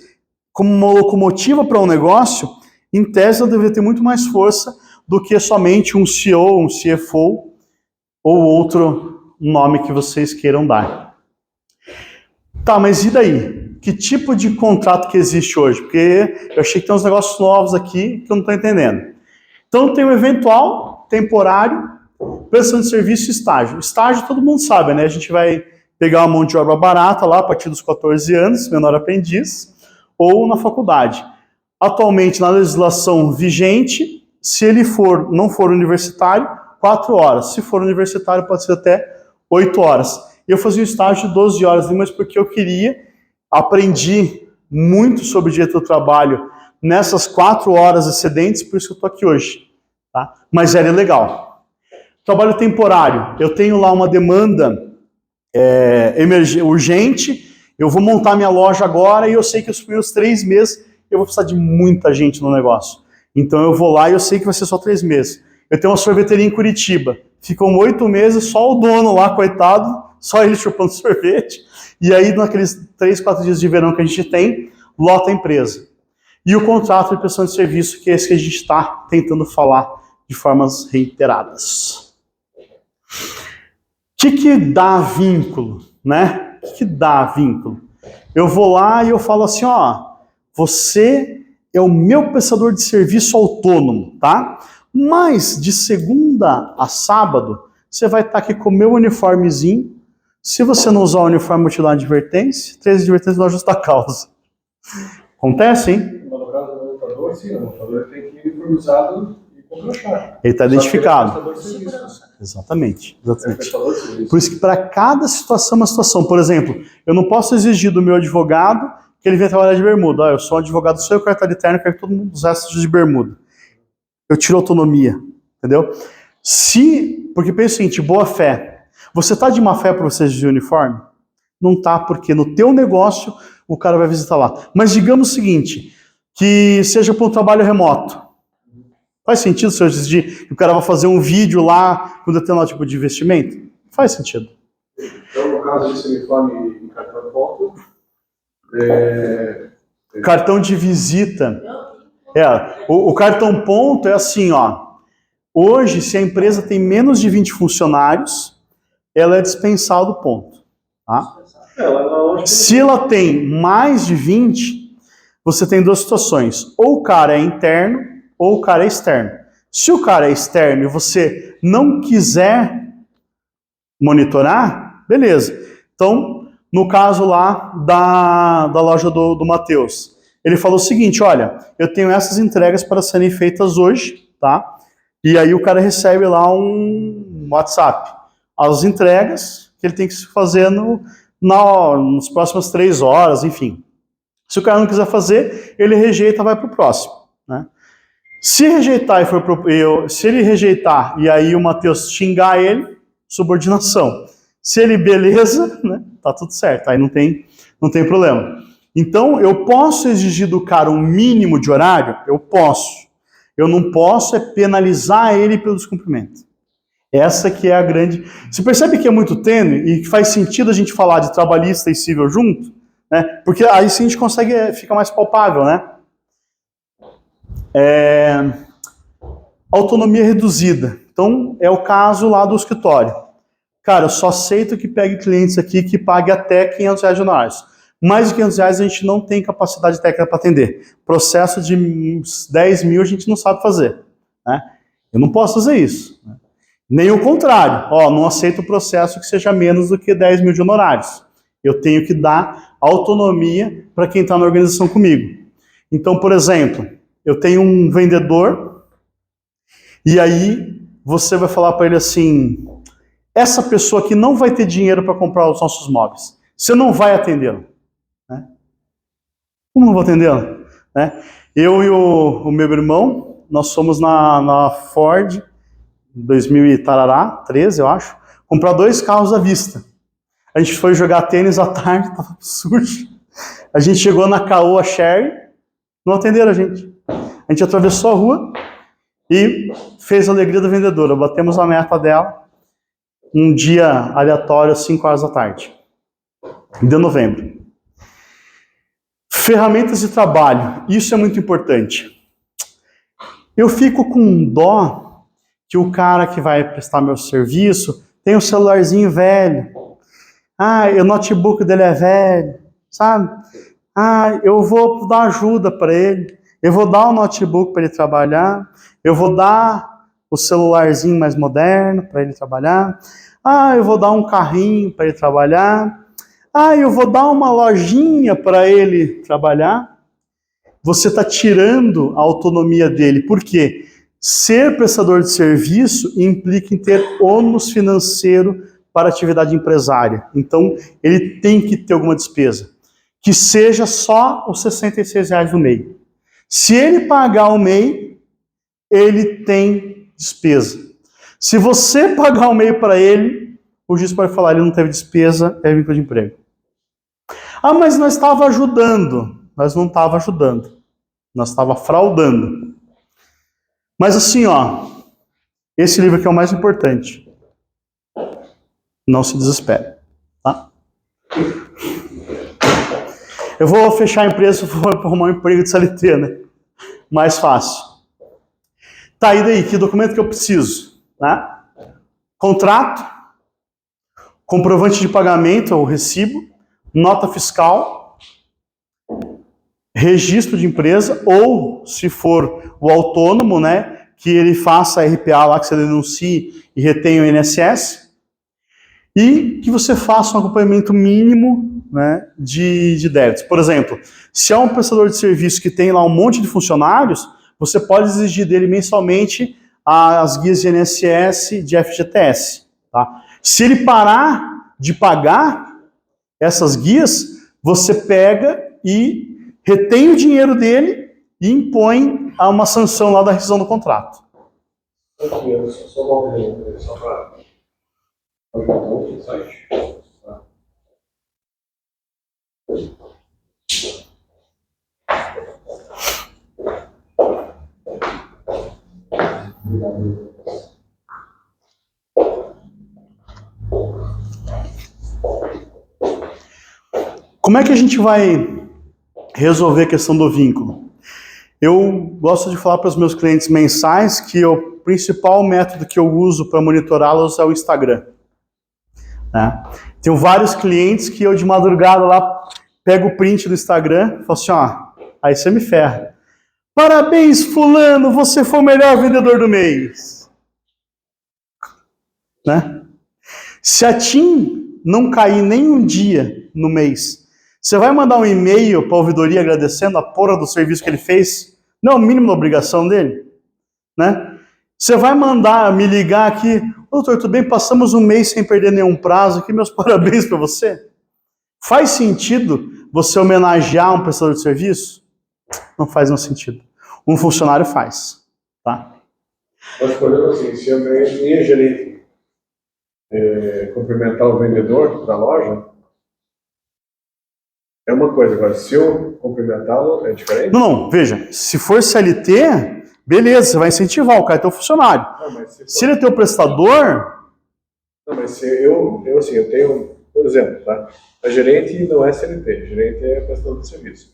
como uma locomotiva para um negócio, em tese ela deveria ter muito mais força do que somente um CEO, um CFO ou outro nome que vocês queiram dar. Tá, mas e daí? Que tipo de contrato que existe hoje? Porque eu achei que tem uns negócios novos aqui que eu não estou entendendo. Então tem o eventual, temporário, prestação de serviço e estágio. Estágio todo mundo sabe, né? A gente vai pegar uma mão de obra barata lá a partir dos 14 anos, menor aprendiz, ou na faculdade. Atualmente, na legislação vigente, se ele não for universitário, 4 horas. Se for universitário, pode ser até 8 horas. Eu fazia um estágio de 12 horas, mas porque eu aprendi muito sobre o direito do trabalho nessas 4 horas excedentes, por isso que eu estou aqui hoje. Tá? Mas era legal. Trabalho temporário. Eu tenho lá uma demanda urgente, eu vou montar minha loja agora e eu sei que os primeiros 3 meses eu vou precisar de muita gente no negócio. Então eu vou lá e eu sei que vai ser só 3 meses. Eu tenho uma sorveteria em Curitiba. Ficam 8 meses, só o dono lá, coitado, só ele chupando sorvete. E aí, naqueles 3, 4 dias de verão que a gente tem, lota a empresa. E o contrato de prestação de serviço, que é esse que a gente está tentando falar de formas reiteradas. O que dá vínculo, né? O que dá vínculo? Eu vou lá e eu falo assim, você é o meu prestador de serviço autônomo, tá? Mas de segunda a sábado, você vai estar aqui com o meu uniformezinho. Se você não usar o uniforme, vou te dar uma advertência. 3 advertências não justa causa. Acontece, hein? No caso do montador, sim, o montador tem que ir uniformizado e contratar. Ele está identificado. Exatamente. Por isso que para cada situação, uma situação. Por exemplo, eu não posso exigir do meu advogado que ele venha trabalhar de bermuda. Eu sou um advogado, sou eu carta de terno, quero que todo mundo usasse de bermuda. Eu tiro autonomia, entendeu? Porque pensa o seguinte, boa fé. Você está de má fé para você exigir uniforme? Não está, porque no teu negócio o cara vai visitar lá. Mas digamos o seguinte, que seja para um trabalho remoto. Faz sentido se eu exigir que o cara vai fazer um vídeo lá com determinado tipo de investimento? Faz sentido. Então, no caso desse uniforme em cartão ponto, cartão de visita. O cartão ponto é assim, hoje, se a empresa tem menos de 20 funcionários, ela é dispensada do ponto. Tá? Se ela tem mais de 20, você tem 2 situações. Ou o cara é interno, ou o cara é externo. Se o cara é externo e você não quiser monitorar, beleza. Então, no caso lá da loja do Matheus, ele falou o seguinte, olha, eu tenho essas entregas para serem feitas hoje, tá? E aí o cara recebe lá um WhatsApp. As entregas que ele tem que fazer nas próximas 3 horas, enfim. Se o cara não quiser fazer, ele rejeita, vai para o próximo. Né? Se ele rejeitar e aí o Matheus xingar ele, subordinação. Se ele beleza, né, tá tudo certo, aí não tem problema. Então, eu posso exigir do cara um mínimo de horário? Eu posso. Eu não posso penalizar ele pelo descumprimento. Essa que é a grande... Você percebe que é muito tênue e que faz sentido a gente falar de trabalhista e civil junto? Né? Porque aí sim a gente consegue, fica mais palpável, né? Autonomia reduzida. Então, é o caso lá do escritório. Cara, eu só aceito que pegue clientes aqui que pague até R$500 de honorários. Mais de R$500 a gente não tem capacidade técnica para atender. Processo de 10 mil a gente não sabe fazer. Né? Eu não posso fazer isso. Né? Nem o contrário. Não aceito o processo que seja menos do que 10 mil de honorários. Eu tenho que dar autonomia para quem está na organização comigo. Então, por exemplo, eu tenho um vendedor e aí você vai falar para ele assim, essa pessoa aqui não vai ter dinheiro para comprar os nossos móveis. Você não vai atendê-lo. Né? Como não vou atendê-lo? Né? Eu e o meu irmão, nós fomos na Ford, 2013, eu acho, comprar 2 carros à vista. A gente foi jogar tênis à tarde, estava sujo. A gente chegou na Caoa Sherry, não atenderam a gente. A gente atravessou a rua e fez a alegria da vendedora. Batemos a meta dela um dia aleatório, às 5 horas da tarde, de novembro. Ferramentas de trabalho, isso é muito importante. Eu fico com dó que o cara que vai prestar meu serviço tem um celularzinho velho. O notebook dele é velho, sabe? Eu vou dar ajuda para ele. Eu vou dar um notebook para ele trabalhar. Eu vou dar o celularzinho mais moderno para ele trabalhar. Eu vou dar um carrinho para ele trabalhar. Eu vou dar uma lojinha para ele trabalhar. Você está tirando a autonomia dele. Por quê? Ser prestador de serviço implica em ter ônus financeiro para a atividade empresária. Então, ele tem que ter alguma despesa. Que seja só os R$66 do MEI. Se ele pagar o MEI, ele tem despesa. Se você pagar o MEI para ele, o juiz pode falar, ele não teve despesa, é vínculo de emprego. Mas nós estava ajudando. Nós não estava ajudando. Nós estava fraudando. Mas assim, esse livro aqui é o mais importante. Não se desespere, tá? Eu vou fechar a empresa, vou arrumar um emprego de CLT, né? Mais fácil. Tá, e daí? Que documento que eu preciso? Né? Contrato, comprovante de pagamento, ou recibo, nota fiscal, registro de empresa, ou, se for o autônomo, né, que ele faça a RPA lá, que você denuncie e retenha o INSS, e que você faça um acompanhamento mínimo, né, de débitos. Por exemplo, se é um prestador de serviço que tem lá um monte de funcionários, você pode exigir dele mensalmente as guias de INSS, de FGTS. Tá? Se ele parar de pagar essas guias, você pega e retém o dinheiro dele e impõe a uma sanção lá da rescisão do contrato. Só para... Como é que a gente vai resolver a questão do vínculo? Eu gosto de falar para os meus clientes mensais que o principal método que eu uso para monitorá-los é o Instagram. Né? Tenho vários clientes que eu de madrugada lá pego o print do Instagram e falo assim, aí você me ferra. Parabéns, fulano, você foi o melhor vendedor do mês. Né? Se a TIM não cair nem um dia no mês, você vai mandar um e-mail para a ouvidoria agradecendo a porra do serviço que ele fez? Não é o mínimo da obrigação dele? Né? Você vai me ligar aqui, doutor, tudo bem? Passamos um mês sem perder nenhum prazo aqui, meus parabéns para você. Faz sentido você homenagear um prestador de serviço? Não faz nenhum sentido. Um funcionário faz. Tá? Mas, por exemplo, assim, se a minha gerente cumprimentar o vendedor da loja, é uma coisa. Agora, se eu cumprimentá-lo, é diferente? Não, veja, se for CLT, Beleza, você vai incentivar, o cara é teu funcionário. Não, mas Se ele é teu prestador, Não, mas assim, eu tenho, por exemplo, tá? A gerente não é CLT, gerente é prestador de serviço.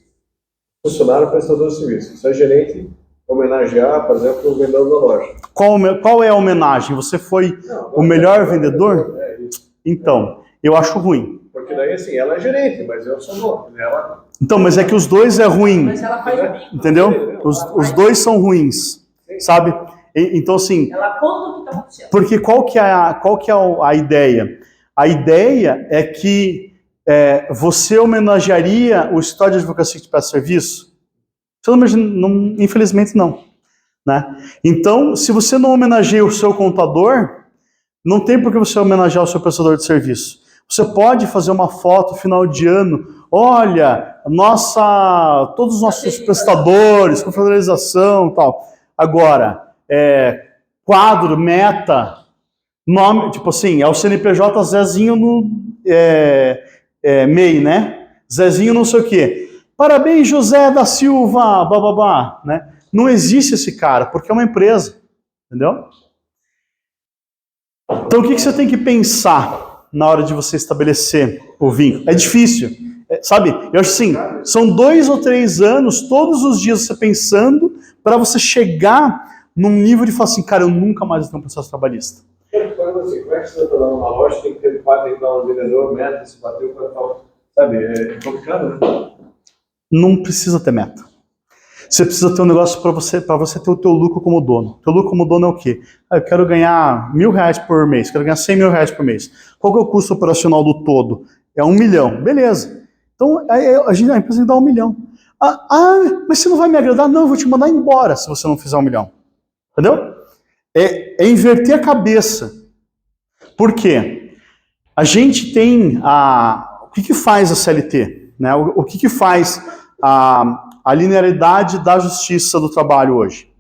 Funcionário é prestador de serviço. Se a gerente homenagear, por exemplo, o vendedor da loja. qual é a homenagem? Você foi Não, o melhor vendedor? É isso. Então, eu acho ruim. Porque daí, assim, ela é gerente, mas eu sou dono. Ela... Então, mas é que os dois é ruim, Mas ela faz o bico. entendeu? Os dois são ruins, sabe? Então, assim, Ela conta o que está acontecendo. porque qual que é a ideia? A ideia é que você homenagearia o escritório de advocacia que te presta serviço? Você não, infelizmente não. Né? Então, se você não homenageia o seu contador, não tem por que você homenagear o seu prestador de serviço. Você pode fazer uma foto final de ano, olha, todos os nossos prestadores, confraternização e tal. Agora, quadro, meta, nome, tipo assim, é o CNPJ Zezinho no MEI, né? Zezinho não sei o quê. Parabéns, José da Silva, bababá, né? Não existe esse cara, porque é uma empresa, entendeu? Então, o que você tem que pensar na hora de você estabelecer o vínculo? É difícil, sabe? Eu acho assim, são 2 ou 3 anos, todos os dias você pensando, para você chegar num nível de falar assim, cara, eu nunca mais vou ter um processo trabalhista. Assim, como é que você está dando uma loja, tem que ter tem que dar um vendedor, meta, se bateu, tal. Sabe, é complicado, né? Não precisa ter meta. Você precisa ter um negócio para você ter o teu lucro como dono. O teu lucro como dono é o quê? Eu quero ganhar R$1.000 por mês, quero ganhar R$100.000 por mês. Qual que é o custo operacional do todo? É 1 milhão. Beleza. Então, a empresa tem que dar 1 milhão. Mas você não vai me agradar? Não, eu vou te mandar embora se você não fizer 1 milhão. Entendeu? É inverter a cabeça. Por quê? A gente tem o que faz a CLT? Né? O que faz a linearidade da justiça do trabalho hoje?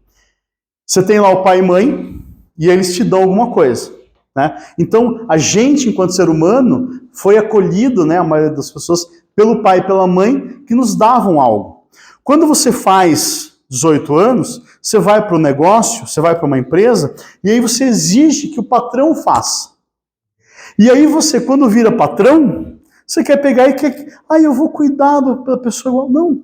Você tem lá o pai e mãe, e eles te dão alguma coisa. Né? Então, a gente, enquanto ser humano, foi acolhido, né, a maioria das pessoas, pelo pai e pela mãe, que nos davam algo. Quando você faz 18 anos, você vai para o negócio, você vai para uma empresa, e aí você exige que o patrão faça. E aí você, quando vira patrão, você quer pegar e quer... eu vou cuidar da pessoa igual. Não.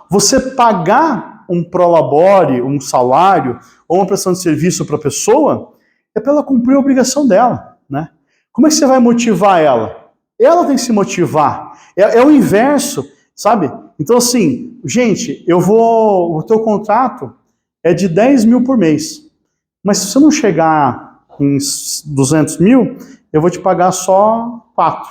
Você pagar um prolabore, um salário, ou uma prestação de serviço para a pessoa, é para ela cumprir a obrigação dela. Né? Como é que você vai motivar ela? Ela tem que se motivar. É o inverso, sabe? Então, assim, gente, o teu contrato é de 10 mil por mês. Mas se você não chegar em 200 mil, eu vou te pagar só 4.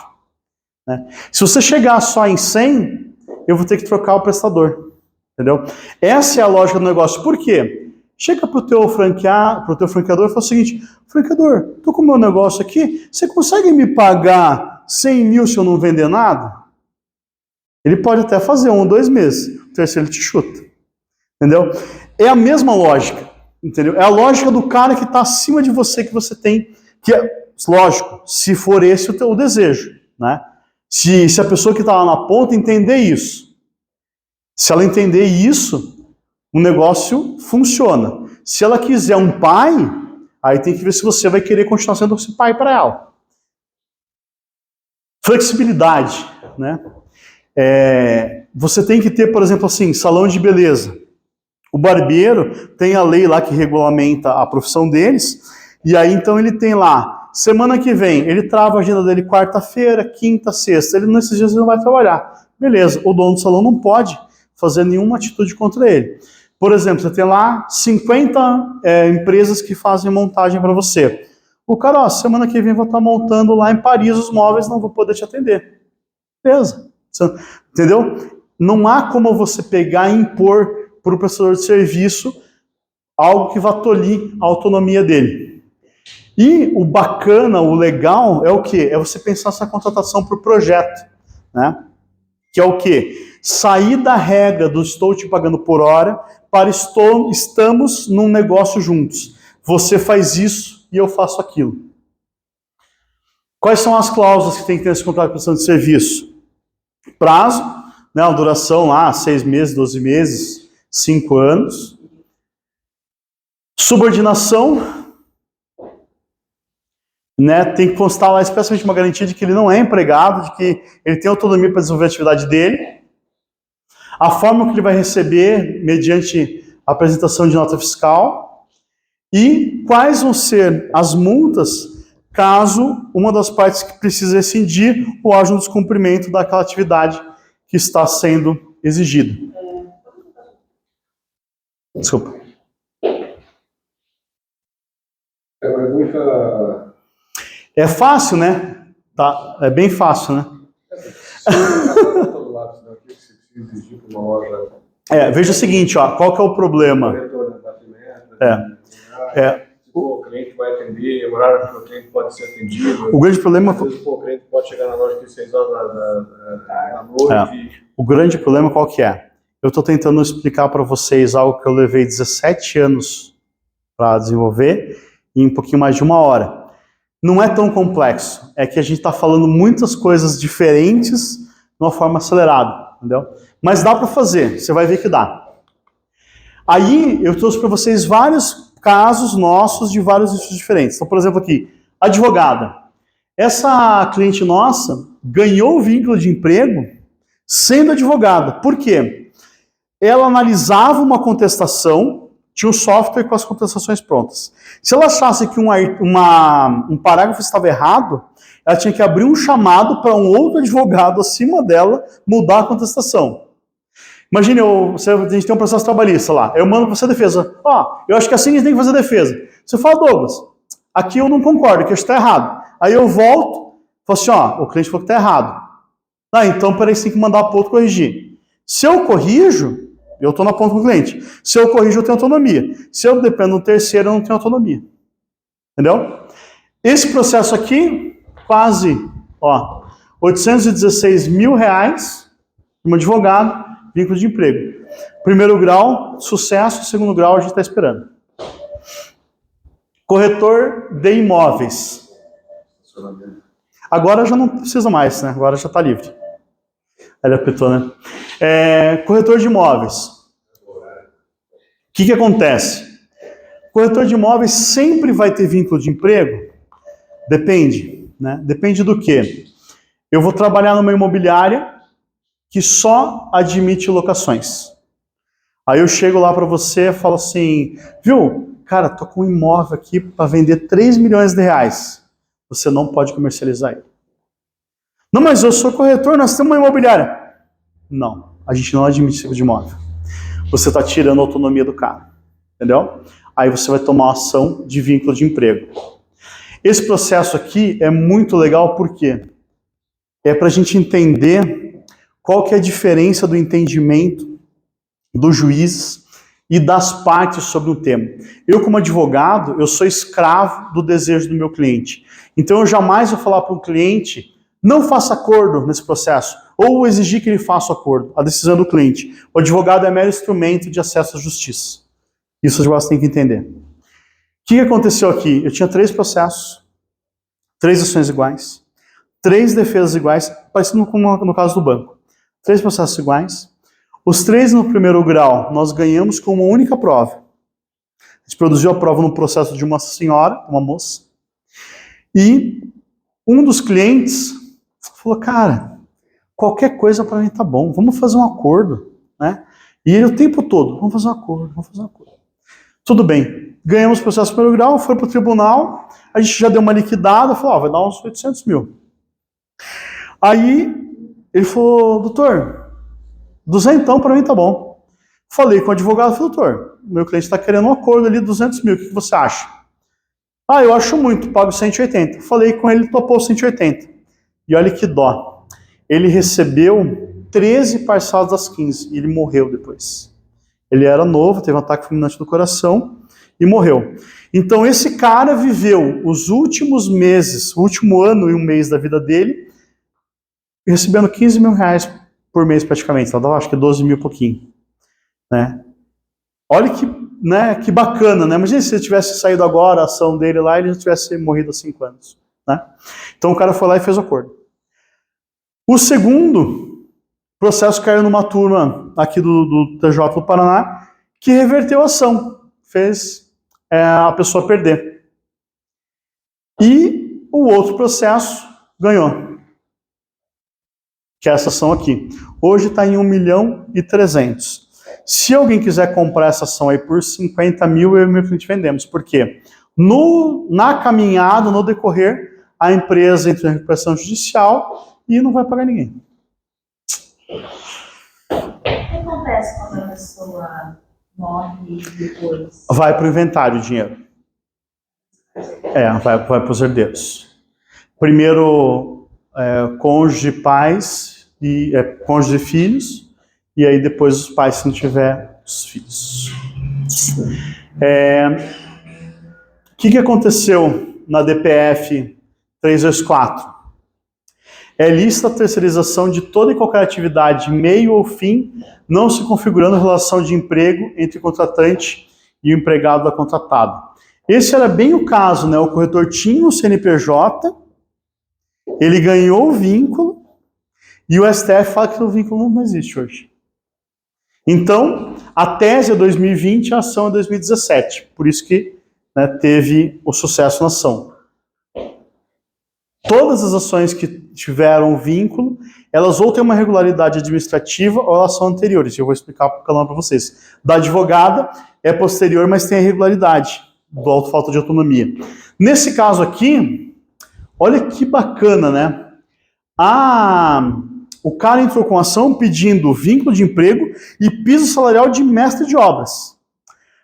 Né? Se você chegar só em 100, eu vou ter que trocar o prestador. Entendeu? Essa é a lógica do negócio. Por quê? Chega para o teu franqueador e fala o seguinte, franqueador, estou com o meu negócio aqui, você consegue me pagar 100 mil se eu não vender nada? Ele pode até fazer 1 ou 2 meses, o terceiro ele te chuta. Entendeu? É a mesma lógica. Entendeu? É a lógica do cara que está acima de você, que você tem, que é, lógico, se for esse o desejo, né? Se a pessoa que está lá na ponta entender isso. Se ela entender isso, o negócio funciona. Se ela quiser um pai, aí tem que ver se você vai querer continuar sendo esse pai para ela. Flexibilidade, né? Você tem que ter, por exemplo, assim, salão de beleza. O barbeiro tem a lei lá que regulamenta a profissão deles, e aí então ele tem lá, semana que vem, ele trava a agenda dele quarta-feira, quinta, sexta, nesses dias ele não vai trabalhar. Beleza, o dono do salão não pode fazer nenhuma atitude contra ele. Por exemplo, você tem lá 50 empresas que fazem montagem para você. O cara, semana que vem eu vou estar montando lá em Paris os móveis, não vou poder te atender. Beleza. Entendeu? Não há como você pegar e impor para o prestador de serviço algo que vá tolir a autonomia dele. E o bacana, o legal é o quê? É você pensar essa contratação por projeto, né? Que é o quê? Sair da regra do estou te pagando por hora para estamos num negócio juntos. Você faz isso e eu faço aquilo. Quais são as cláusulas que tem que ter nesse contrato de prestação de serviço? Prazo, né, uma duração lá, 6 meses, 12 meses, 5 anos. Subordinação, né, tem que constar lá especialmente uma garantia de que ele não é empregado, de que ele tem autonomia para desenvolver a atividade dele, a forma que ele vai receber mediante a apresentação de nota fiscal e quais vão ser as multas caso uma das partes que precisa rescindir ou haja um descumprimento daquela atividade que está sendo exigida. Desculpa. É uma pergunta. É fácil, né? Tá, é bem fácil, né? Todo lápis, né? O que você precisa exigir para uma loja? Veja o seguinte, ó, qual que é o problema? Corretor, né? O cliente vai atender, o horário que o cliente pode ser atendido. O grande problema... Às vezes, o cliente pode chegar na loja às 6 horas da noite. O grande problema qual que é? Eu estou tentando explicar para vocês algo que eu levei 17 anos para desenvolver em um pouquinho mais de 1 hora. Não é tão complexo, é que a gente está falando muitas coisas diferentes de uma forma acelerada, entendeu? Mas dá para fazer, você vai ver que dá. Aí eu trouxe para vocês vários casos nossos de vários nichos diferentes. Então, por exemplo, aqui, advogada. Essa cliente nossa ganhou o vínculo de emprego sendo advogada. Por quê? Ela analisava uma contestação, tinha um software com as contestações prontas. Se ela achasse que um parágrafo estava errado, ela tinha que abrir um chamado para um outro advogado acima dela mudar a contestação. Imagine, a gente tem um processo trabalhista lá, eu mando para você a defesa. Eu acho que assim a gente tem que fazer a defesa. Você fala, Douglas, aqui eu não concordo, que isso está errado. Aí eu volto, falo assim, o cliente falou que está errado. Então peraí, você tem que mandar para o outro corrigir. Se eu corrijo, eu estou na ponta com o cliente. Se eu corrijo, eu tenho autonomia. Se eu dependo do terceiro, eu não tenho autonomia. Entendeu? Esse processo aqui, quase, R$816 mil de um advogado, vínculo de emprego. Primeiro grau, sucesso. Segundo grau, a gente está esperando. Corretor de imóveis. Agora já não precisa mais, né? Agora já está livre. Ele apertou, né? Corretor de imóveis. O que acontece? Corretor de imóveis sempre vai ter vínculo de emprego? Depende, né? Depende do quê? Eu vou trabalhar numa imobiliária que só admite locações. Aí eu chego lá para você e falo assim, viu, cara, tô com um imóvel aqui para vender R$3 milhões. Você não pode comercializar ele. Não, mas eu sou corretor, nós temos uma imobiliária. Não, a gente não admite esse tipo de imóvel. Você está tirando a autonomia do cara, entendeu? Aí você vai tomar uma ação de vínculo de emprego. Esse processo aqui é muito legal porque é para a gente entender qual que é a diferença do entendimento dos juízes e das partes sobre um tema. Eu, como advogado, eu sou escravo do desejo do meu cliente. Então eu jamais vou falar para um cliente, não faça acordo nesse processo, ou exigir que ele faça o acordo. A decisão é do cliente. O advogado é mero instrumento de acesso à justiça. Isso os advogados têm que entender. O que aconteceu aqui? Eu tinha 3 processos, 3 ações iguais, 3 defesas iguais, parecido com no caso do banco. 3 processos iguais. Os 3 no primeiro grau, nós ganhamos com uma única prova. A gente produziu a prova no processo de uma senhora, uma moça, e um dos clientes falou, cara, qualquer coisa para mim tá bom, vamos fazer um acordo, né? E ele o tempo todo, vamos fazer um acordo. Tudo bem, ganhamos o processo do primeiro grau, foi para o tribunal, a gente já deu uma liquidada, falou, vai dar uns 800 mil. Aí ele falou, doutor, 200 para mim tá bom. Falei com o advogado, falei, doutor, meu cliente está querendo um acordo ali, 200 mil, o que você acha? Eu acho muito, pago 180. Falei com ele, topou 180. E olha que dó. Ele recebeu 13 parcelas das 15 e ele morreu depois. Ele era novo, teve um ataque fulminante do coração e morreu. Então esse cara viveu os últimos meses, o último ano e um mês da vida dele, recebendo 15 mil reais por mês praticamente. Ela dava acho que 12 mil e pouquinho. Né? Olha que bacana, né? Imagina se ele tivesse saído agora, a ação dele lá, ele já tivesse morrido há 5 anos. Né? Então o cara foi lá e fez o acordo. O segundo processo caiu numa turma aqui do TJ do Paraná, que reverteu a ação. Fez a pessoa perder. E o outro processo ganhou, que é essa ação aqui. Hoje está em 1.300.000. Se alguém quiser comprar essa ação aí por 50 mil, eu e meu cliente vendemos. Por quê? Na caminhada, no decorrer, a empresa entra em recuperação judicial e não vai pagar ninguém. O que acontece quando a pessoa morre depois? Vai para o inventário o dinheiro. Vai para os herdeiros. Primeiro, cônjuge, pais, cônjuge e filhos, e aí depois os pais, se não tiver, os filhos. O que aconteceu na DPF 324? Lista a terceirização de toda e qualquer atividade, meio ou fim, não se configurando relação de emprego entre o contratante e o empregado da contratada. Esse era bem o caso, né? O corretor tinha um CNPJ, ele ganhou o vínculo, e o STF fala que o vínculo não existe hoje. Então, a tese é 2020, a ação é 2017. Por isso que, né, teve o sucesso na ação. Todas as ações que tiveram vínculo, elas ou têm uma regularidade administrativa ou elas são anteriores. Eu vou explicar para vocês. Da advogada é posterior, mas tem a irregularidade do auto falta de autonomia. Nesse caso aqui, olha que bacana, né? O cara entrou com ação pedindo vínculo de emprego e piso salarial de mestre de obras.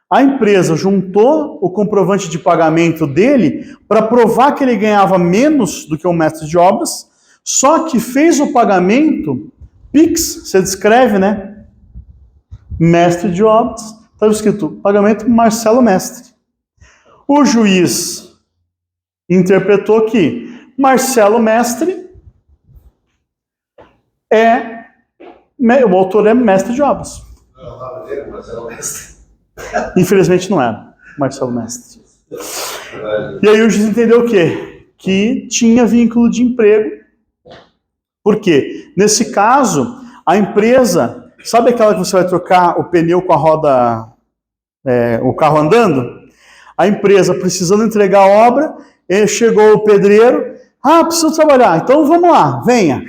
A empresa juntou o comprovante de pagamento dele para provar que ele ganhava menos do que um mestre de obras, só que fez o pagamento PIX, você descreve, né? Mestre de obras, estava escrito pagamento Marcelo Mestre. O juiz interpretou que Marcelo Mestre o autor é mestre de obras. Não, estava dizendo, Marcelo Mestre. Infelizmente não era Marcelo Mestre. E aí o juiz entendeu o quê? Que tinha vínculo de emprego. Por quê? Nesse caso, a empresa, sabe aquela que você vai trocar o pneu com a roda, o carro andando? A empresa precisando entregar a obra, chegou o pedreiro, preciso trabalhar, então vamos lá, venha.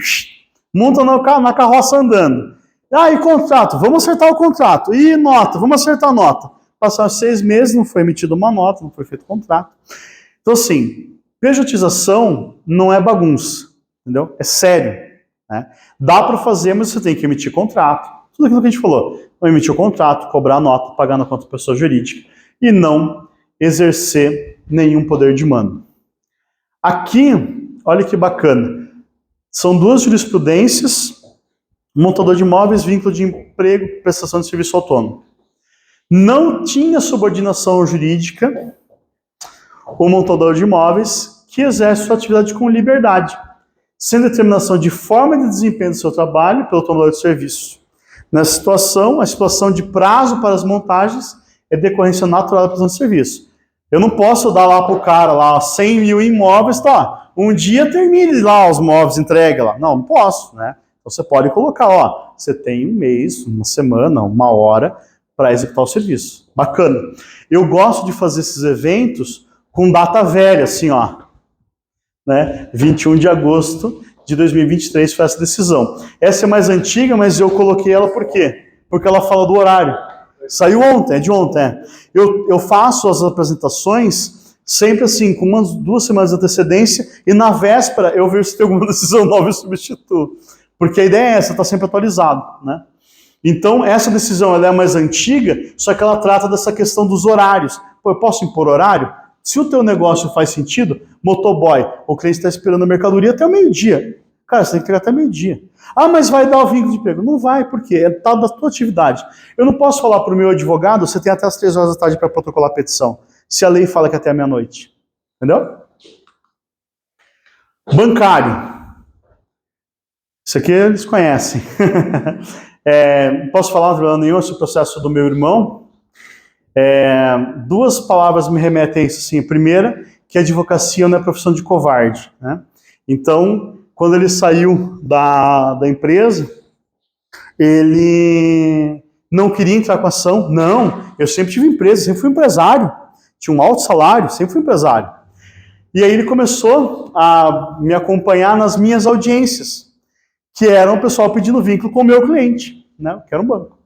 Monta na carroça andando. E contrato, vamos acertar o contrato. E nota, vamos acertar a nota. Passaram 6 meses, não foi emitida uma nota, não foi feito contrato. Então, assim, pejotização não é bagunça, entendeu? É sério. Né? Dá para fazer, mas você tem que emitir contrato. Tudo aquilo que a gente falou. Não emitir o contrato, cobrar a nota, pagar na conta da pessoa jurídica e não exercer nenhum poder de mando. Aqui, olha que bacana. São 2 jurisprudências, montador de imóveis, vínculo de emprego, prestação de serviço autônomo. Não tinha subordinação jurídica o montador de imóveis que exerce sua atividade com liberdade, sem determinação de forma de desempenho do seu trabalho pelo tomador de serviço. Nessa situação, a situação de prazo para as montagens é decorrência natural da prestação de serviço. Eu não posso dar lá para o cara lá 100 mil imóveis, um dia termine lá os móveis, entregue lá. Não posso, né? Então você pode colocar, você tem 1 mês, 1 semana, 1 hora para executar o serviço. Bacana. Eu gosto de fazer esses eventos com data velha, assim, né? 21 de agosto de 2023 foi essa decisão. Essa é mais antiga, mas eu coloquei ela por quê? Porque ela fala do horário. Saiu ontem, é de ontem. Eu faço as apresentações sempre assim, com 2 semanas de antecedência, e na véspera eu vejo se tem alguma decisão nova e substituo. Porque a ideia é essa, está sempre atualizado, né? Então, essa decisão ela é mais antiga, só que ela trata dessa questão dos horários. Eu posso impor horário? Se o teu negócio faz sentido, motoboy, o cliente está esperando a mercadoria até o meio-dia. Cara, você tem que entregar até meio-dia. Mas vai dar o vínculo de emprego. Não vai, porque é tal da tua atividade. Eu não posso falar para o meu advogado, você tem até as 3 horas da tarde para protocolar a petição, se a lei fala que é até a meia-noite. Entendeu? Bancário. Isso aqui eles conhecem. Posso falar, não nenhum, esse processo do meu irmão. 2 palavras me remetem a isso. Assim. A primeira, que a advocacia não é profissão de covarde. Né? Então, quando ele saiu da empresa, ele não queria entrar com ação. Não, eu sempre tive empresa, sempre fui empresário. tinha um alto salário, sempre fui empresário. E aí ele começou a me acompanhar nas minhas audiências, que era o pessoal pedindo vínculo com o meu cliente, né, que era um banco.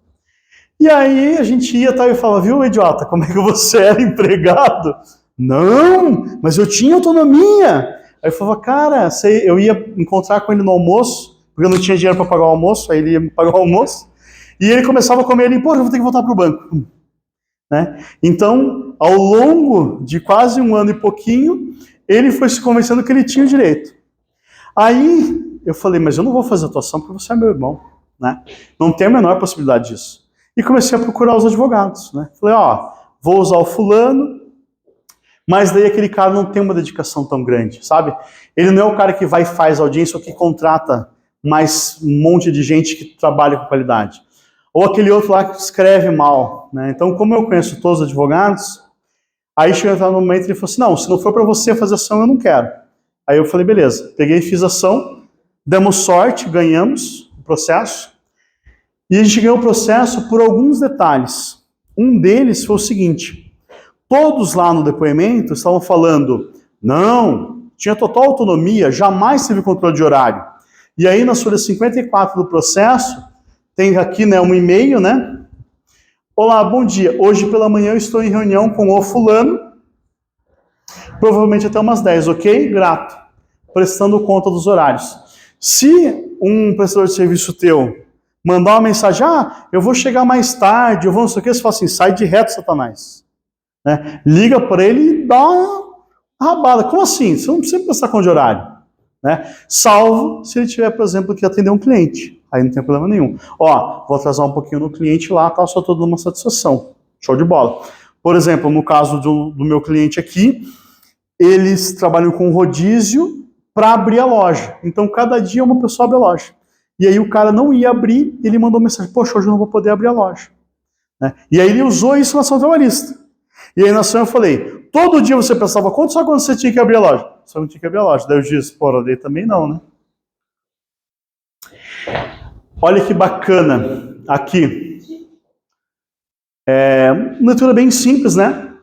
E aí a gente ia e falava, viu, idiota, como é que você era empregado? Não, mas eu tinha autonomia. Aí eu falava, cara, eu ia encontrar com ele no almoço, porque eu não tinha dinheiro para pagar o almoço, aí ele ia me pagar o almoço, e ele começava a comer ali, pô, eu vou ter que voltar para o banco. Né? Então, ao longo de quase 1 ano e pouquinho, ele foi se convencendo que ele tinha o direito. Aí eu falei, mas eu não vou fazer atuação porque você é meu irmão, né? Não tem a menor possibilidade disso. E comecei a procurar os advogados, né? Falei, ó, vou usar o fulano, mas daí aquele cara não tem uma dedicação tão grande, sabe? Ele não é o cara que vai e faz audiência ou que contrata mais um monte de gente que trabalha com qualidade. Ou aquele outro lá que escreve mal, né? Então, como eu conheço todos os advogados, aí chegou no momento e ele falou assim, não, se não for para você fazer ação, eu não quero. Aí eu falei, beleza. Peguei e fiz ação, demos sorte, ganhamos o processo, e a gente ganhou o processo por alguns detalhes. Um deles foi o seguinte, todos lá no depoimento estavam falando, não, tinha total autonomia, jamais teve controle de horário. E aí, na folha 54 do processo, tem aqui, né, um e-mail, né? Olá, bom dia. Hoje pela manhã eu estou em reunião com o fulano, provavelmente até umas 10, ok? Grato. Prestando conta dos horários. Se um prestador de serviço teu mandar uma mensagem, eu vou chegar mais tarde, eu vou não sei o que, você fala assim, sai de reto, Satanás. Né? Liga para ele e dá uma rabada. Como assim? Você não precisa prestar conta de horário. Né? Salvo se ele tiver, por exemplo, que atender um cliente. Aí não tem problema nenhum. Ó, vou atrasar um pouquinho no cliente lá, tá? Só tô dando uma satisfação. Show de bola. Por exemplo, no caso do meu cliente aqui, eles trabalham com rodízio para abrir a loja. Então, cada dia uma pessoa abre a loja. E aí o cara não ia abrir, ele mandou mensagem, poxa, hoje eu não vou poder abrir a loja. Né? E aí ele usou isso na ação trabalhista. E aí na ação eu falei, todo dia você pensava quanto, só quando você tinha que abrir a loja? Só não tinha que abrir a loja. Daí eu disse, pô, daí também não, né? Olha que bacana aqui. Uma leitura bem simples, né?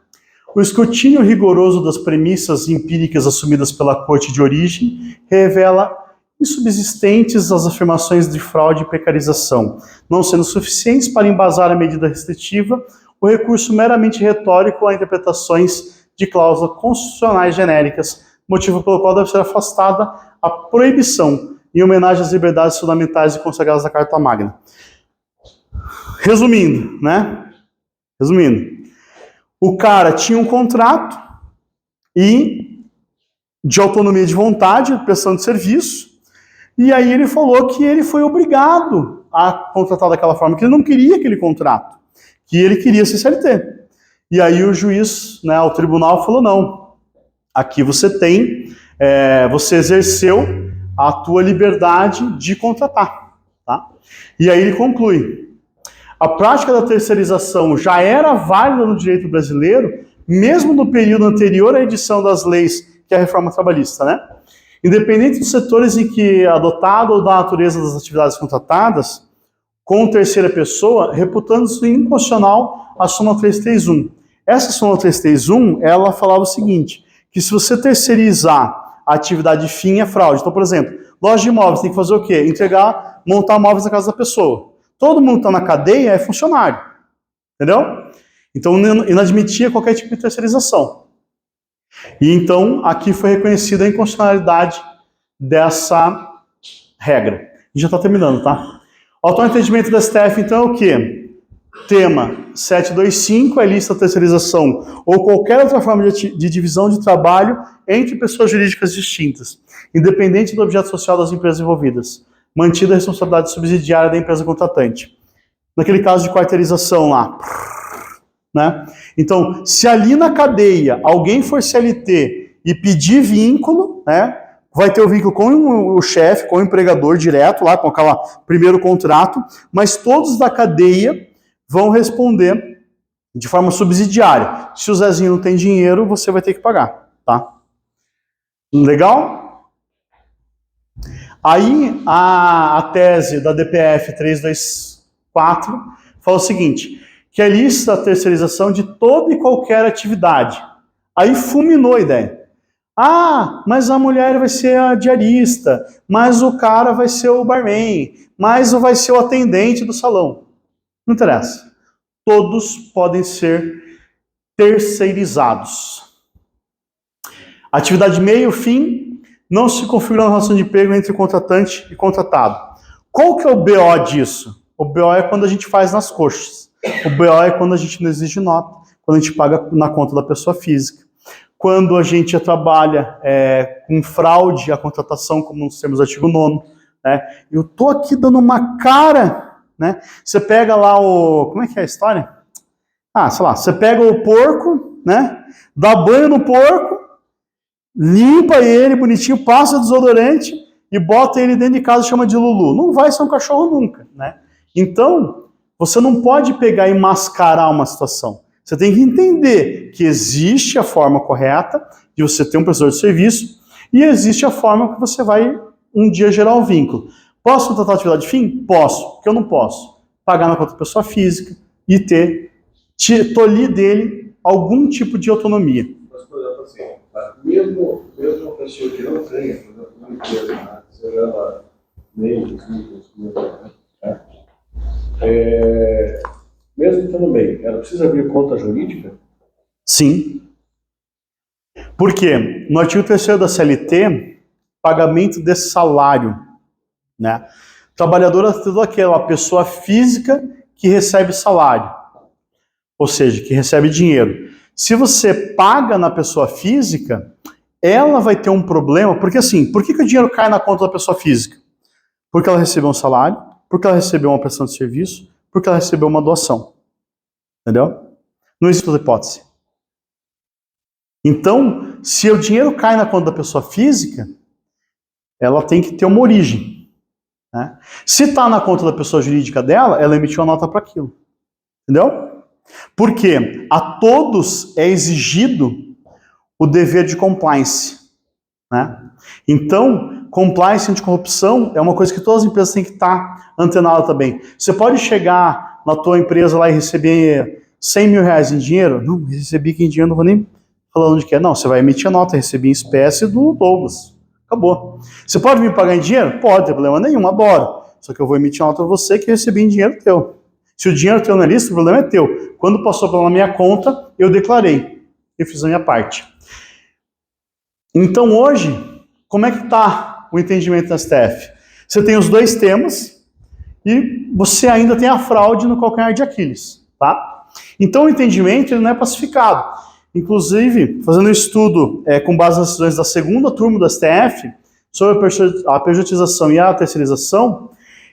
O escrutínio rigoroso das premissas empíricas assumidas pela corte de origem revela insubsistentes as afirmações de fraude e precarização, não sendo suficientes para embasar a medida restritiva, o recurso meramente retórico a interpretações de cláusulas constitucionais genéricas, motivo pelo qual deve ser afastada a proibição em homenagem às liberdades fundamentais e consagradas na Carta Magna. Resumindo, né? O cara tinha um contrato e de autonomia de vontade, prestação de serviço, e aí ele falou que ele foi obrigado a contratar daquela forma, que ele não queria aquele contrato, que ele queria ser CLT. E aí o juiz, né, o tribunal falou, não, aqui você tem, você exerceu a tua liberdade de contratar. Tá? E aí ele conclui, a prática da terceirização já era válida no direito brasileiro, mesmo no período anterior à edição das leis, que é a reforma trabalhista, né? Independente dos setores em que adotado ou da natureza das atividades contratadas, com terceira pessoa, reputando-se inconstitucional a súmula 331. Essa súmula 331, ela falava o seguinte, que se você terceirizar a atividade fim é fraude. Então, por exemplo, loja de imóveis tem que fazer o quê? Montar móveis na casa da pessoa. Todo mundo que está na cadeia é funcionário. Entendeu? Então, não admitia qualquer tipo de terceirização. E então, aqui foi reconhecida a inconstitucionalidade dessa regra. A gente já está terminando, tá? O atual entendimento da STF, então, é o quê? Tema 725 é lista de terceirização ou qualquer outra forma de divisão de trabalho entre pessoas jurídicas distintas, independente do objeto social das empresas envolvidas, mantida a responsabilidade subsidiária da empresa contratante. Naquele caso de quarteirização lá, né? Então, se ali na cadeia alguém for CLT e pedir vínculo, né, vai ter o vínculo com o chefe, com o empregador direto, lá com aquele primeiro contrato, mas todos da cadeia vão responder de forma subsidiária. Se o Zezinho não tem dinheiro, você vai ter que pagar, tá? Legal? Aí, a tese da DPF 324 fala o seguinte, que é lícita a terceirização de toda e qualquer atividade. Aí fulminou a ideia. Ah, mas a mulher vai ser a diarista, mas o cara vai ser o barman, mas vai ser o atendente do salão. Não interessa. Todos podem ser terceirizados. Atividade meio-fim, não se configura uma relação de emprego entre contratante e contratado. Qual que é o BO disso? O BO é quando a gente faz nas coxas. O BO é quando a gente não exige nota, quando a gente paga na conta da pessoa física. Quando a gente trabalha com fraude à contratação, como nós temos no artigo 9º, né? Eu tô aqui dando uma cara, né? Você pega lá o... Como é que é a história? Ah, sei lá, você pega o porco, né? Dá banho no porco, limpa ele bonitinho, passa desodorante e bota ele dentro de casa e chama de Lulu. Não vai ser um cachorro nunca, né? Então, você não pode pegar e mascarar uma situação. Você tem que entender que existe a forma correta de você ter um prestador de serviço e existe a forma que você vai um dia gerar um vínculo. Posso contratar atividade fim? Posso. Porque eu não posso pagar na conta da pessoa física e tolir dele algum tipo de autonomia. Mas, por exemplo, assim, mesmo uma pessoa que não tenha, por exemplo, uma empresa, né, seja ela MEI, né? Mesmo tendo MEI, ela precisa abrir conta jurídica? Sim. Por quê? No artigo 3º da CLT, pagamento de salário, né? Trabalhador é toda aquela pessoa física que recebe salário, ou seja, que recebe dinheiro. Se você paga na pessoa física, ela vai ter um problema, porque assim, por que o dinheiro cai na conta da pessoa física? Porque ela recebeu um salário, porque ela recebeu uma prestação de serviço, porque ela recebeu uma doação. Entendeu? Não existe outra hipótese. Então, se o dinheiro cai na conta da pessoa física, ela tem que ter uma origem, né? Se está na conta da pessoa jurídica dela, ela emitiu a nota para aquilo. Entendeu? Porque a todos é exigido o dever de compliance, né? Então, compliance anticorrupção é uma coisa que todas as empresas têm que estar antenadas também. Você pode chegar na tua empresa lá e receber 100 mil reais em dinheiro? Não, recebi aqui em dinheiro, não vou nem falar onde que é. Não, você vai emitir a nota, recebi em espécie do Douglas. Acabou. Você pode me pagar em dinheiro? Pode, não tem problema nenhum, adoro. Só que eu vou emitir a nota para você que recebi em dinheiro teu. Se o dinheiro teu na lista, o problema é teu. Quando passou pela minha conta, eu declarei. Eu fiz a minha parte. Então hoje, como é que está o entendimento da STF? Você tem os dois temas e você ainda tem a fraude no calcanhar de Aquiles, tá? Então o entendimento ele não é pacificado. Inclusive, fazendo um estudo com base nas decisões da segunda turma do STF sobre a pejotização e a terceirização,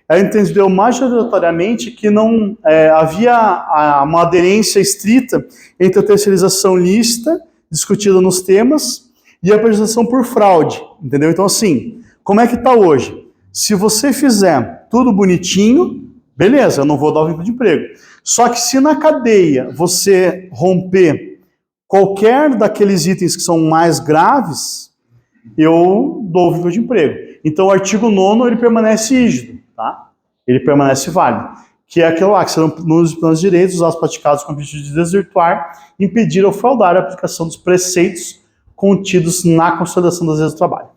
ela entendeu majoritariamente que não havia uma aderência estrita entre a terceirização lícita, discutida nos temas, e a pejotização por fraude, entendeu? Então, assim, como é que está hoje? Se você fizer tudo bonitinho, beleza, eu não vou dar o vínculo de emprego. Só que se na cadeia você romper qualquer daqueles itens que são mais graves, eu dou o vínculo de emprego. Então, o artigo 9º, ele permanece rígido, tá? Ele permanece válido. Que é aquilo lá, que serão nos planos de direitos, os atos praticados com o objetivo de desvirtuar, impedir ou fraudar a aplicação dos preceitos contidos na consolidação das leis do trabalho.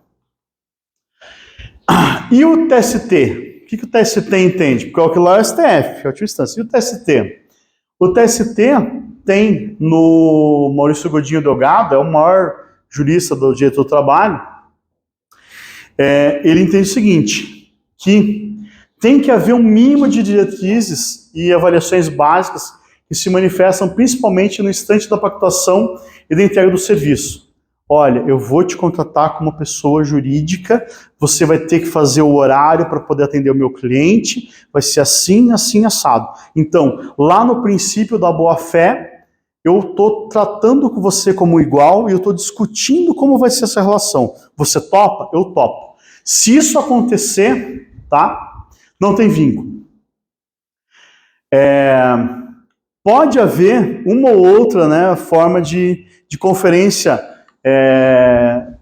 E o TST? O que o TST entende? Porque aquilo lá é o STF, é a última instância. E o TST? O TST tem no Maurício Godinho Delgado, é o maior jurista do direito do trabalho, ele entende o seguinte, que tem que haver um mínimo de diretrizes e avaliações básicas que se manifestam principalmente no instante da pactuação e da entrega do serviço. Olha, eu vou te contratar como pessoa jurídica, você vai ter que fazer o horário para poder atender o meu cliente, vai ser assim, assim, assado. Então, lá no princípio da boa-fé, eu estou tratando com você como igual e eu estou discutindo como vai ser essa relação. Você topa? Eu topo. Se isso acontecer, tá? Não tem vínculo. Pode haver uma ou outra, né, forma de conferência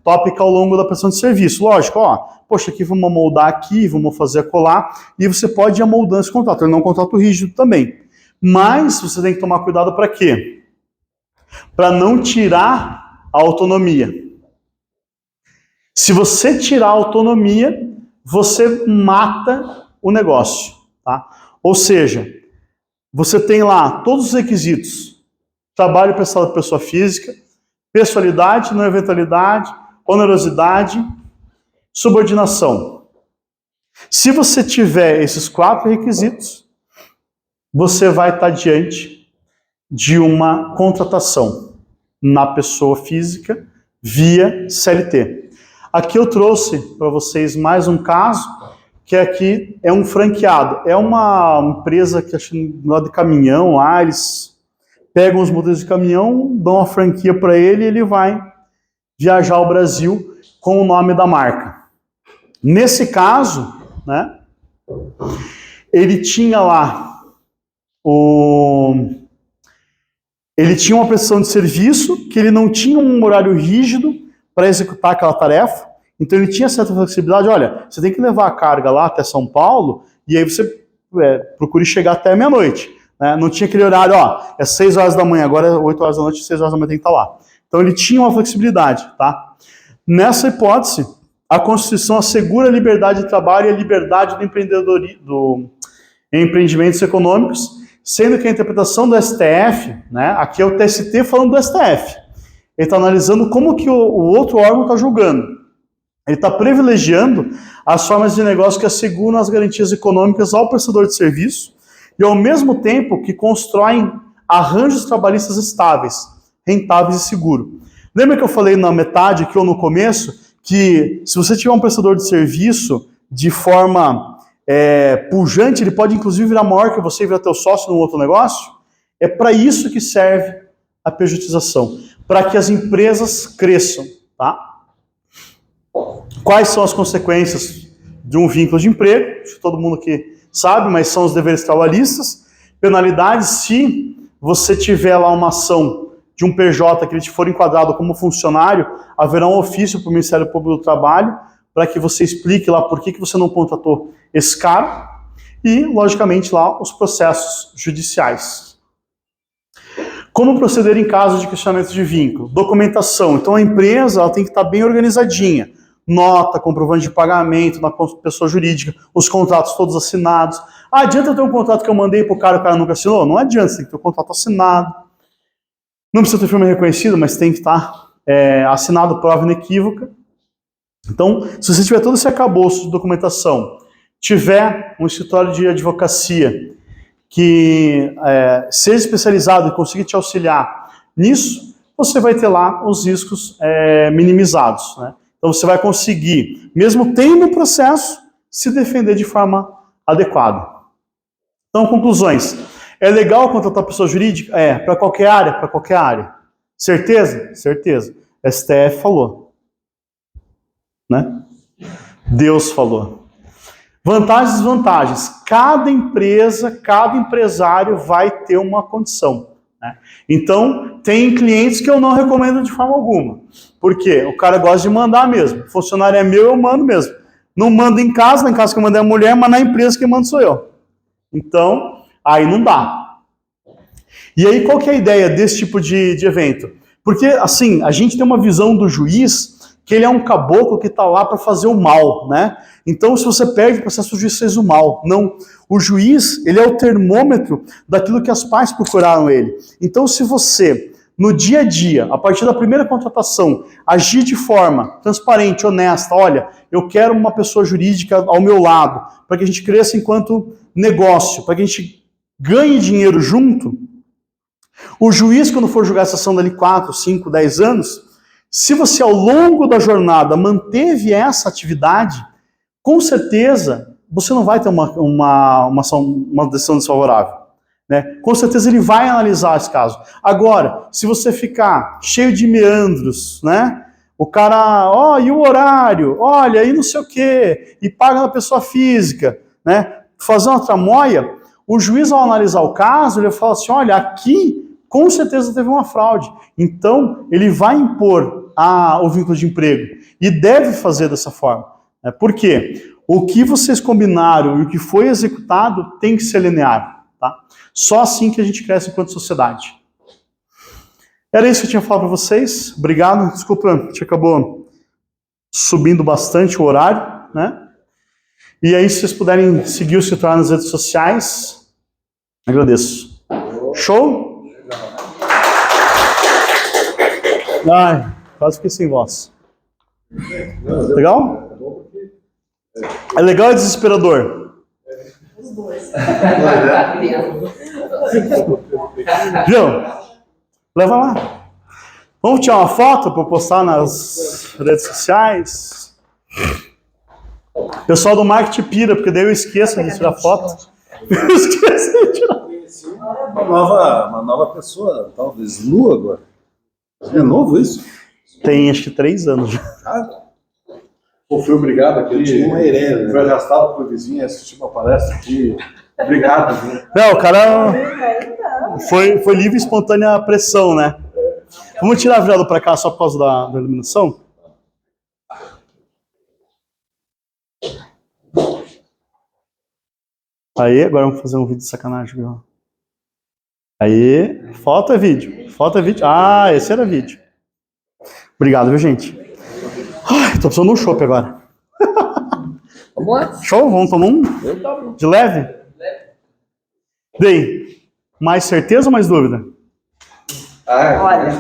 tópica ao longo da prestação de serviço. Lógico, poxa, aqui vamos moldar aqui, vamos fazer acolá, e você pode ir amoldando esse contrato. Ele não é um contrato rígido também. Mas você tem que tomar cuidado para quê? Para não tirar a autonomia. Se você tirar a autonomia, você mata o negócio, tá? Ou seja, você tem lá todos os requisitos: trabalho prestado por pessoa física, pessoalidade, não eventualidade, onerosidade, subordinação. Se você tiver esses 4 requisitos, você vai estar diante de uma contratação na pessoa física via CLT. Aqui eu trouxe para vocês mais um caso, que aqui é um franqueado. É uma empresa que acho que lá de caminhão, lá eles pegam os modelos de caminhão, dão uma franquia para ele e ele vai viajar ao Brasil com o nome da marca. Nesse caso, né, ele tinha lá ele tinha uma prestação de serviço que ele não tinha um horário rígido para executar aquela tarefa, então ele tinha certa flexibilidade. Olha, você tem que levar a carga lá até São Paulo e aí você procure chegar até meia-noite. Né? Não tinha aquele horário, é 6 horas da manhã, agora é 8 horas da noite, 6 horas da manhã tem que estar lá. Então ele tinha uma flexibilidade, tá? Nessa hipótese, a Constituição assegura a liberdade de trabalho e a liberdade do empreendedorismo, em empreendimentos econômicos, sendo que a interpretação do STF, né, aqui é o TST falando do STF, ele está analisando como que o outro órgão está julgando. Ele está privilegiando as formas de negócio que asseguram as garantias econômicas ao prestador de serviço e, ao mesmo tempo, que constroem arranjos trabalhistas estáveis, rentáveis e seguros. Lembra que eu falei na metade, aqui ou no começo, que se você tiver um prestador de serviço de forma pujante, ele pode inclusive virar maior que você e virar teu sócio num outro negócio? É para isso que serve a pejotização, para que as empresas cresçam, tá? Quais são as consequências de um vínculo de emprego? Acho que todo mundo aqui sabe, mas são os deveres trabalhistas. Penalidades: se você tiver lá uma ação de um PJ que ele te for enquadrado como funcionário, haverá um ofício para o Ministério Público do Trabalho para que você explique lá por que você não contratou esse cara e, logicamente, lá os processos judiciais. Como proceder em caso de questionamento de vínculo? Documentação. Então a empresa ela tem que estar bem organizadinha. Nota, comprovante de pagamento na pessoa jurídica, os contratos todos assinados. Adianta eu ter um contrato que eu mandei para o cara nunca assinou? Não adianta, você tem que ter um contrato assinado. Não precisa ter firma reconhecida, mas tem que estar assinado, prova inequívoca. Então, se você tiver todo esse arcabouço de documentação, tiver um escritório de advocacia que seja especializado e consiga te auxiliar nisso, você vai ter lá os riscos minimizados, né? Então você vai conseguir, mesmo tendo o processo, se defender de forma adequada. Então, conclusões. É legal contratar pessoa jurídica? Para qualquer área? Para qualquer área. Certeza? Certeza. STF falou. Né? Deus falou. Vantagens e desvantagens. Cada empresa, cada empresário vai ter uma condição. Né? Então, tem clientes que eu não recomendo de forma alguma. Por quê? O cara gosta de mandar mesmo. O funcionário é meu, eu mando mesmo. Não mando em casa que eu mandei a mulher, mas na empresa quem manda sou eu. Então, aí não dá. E aí, qual que é a ideia desse tipo de evento? Porque, assim, a gente tem uma visão do juiz que ele é um caboclo que está lá para fazer o mal, né? Então, se você perde o processo, o juiz fez o mal. Não. O juiz, ele é o termômetro daquilo que as partes procuraram ele. Então, se você, no dia a dia, a partir da primeira contratação, agir de forma transparente, honesta, olha, eu quero uma pessoa jurídica ao meu lado, para que a gente cresça enquanto negócio, para que a gente ganhe dinheiro junto, o juiz, quando for julgar essa ação dali 4, 5, 10 anos, se você ao longo da jornada manteve essa atividade, com certeza você não vai ter uma decisão desfavorável. Né? Com certeza ele vai analisar esse caso. Agora, se você ficar cheio de meandros, né? O cara, e o horário? Olha, e não sei o quê, e paga na pessoa física, né? Fazer uma tramóia, o juiz, ao analisar o caso, ele fala assim, olha, aqui com certeza teve uma fraude. Então, ele vai impor o vínculo de emprego. E deve fazer dessa forma. Por quê? O que vocês combinaram e o que foi executado tem que ser linear. tá? Só assim que a gente cresce enquanto sociedade. Era isso que eu tinha falado para vocês. Obrigado. Desculpa, a gente acabou subindo bastante o horário, né? E aí, se vocês puderem seguir o Citroën nas redes sociais, agradeço. Show? Ai, quase fiquei sem voz. Legal? É legal e desesperador? Os dois. Viu? Leva lá. Vamos tirar uma foto para postar nas redes sociais? O pessoal do marketing pira, porque daí eu esqueço de tirar foto. Eu esqueço de tirar. Uma nova pessoa, talvez Lu agora. É novo isso? Tem acho que 3 anos já. Pô, fui obrigado aqui. Eu tinha uma hereda. Foi arrastado pro vizinho assistir uma palestra aqui. Obrigado, viu? Não, o cara foi livre e espontânea pressão, né? Vamos tirar a virada para cá só por causa da iluminação? Aí, agora vamos fazer um vídeo de sacanagem, viu? Aí, foto é vídeo. Foto é vídeo. Ah, esse era vídeo. Obrigado, viu, gente? Ai, tô precisando de um chopp agora. Vamos lá. Show? Vamos tomar um? Eu tomo. De leve? Daí, mais certeza ou mais dúvida? Olha,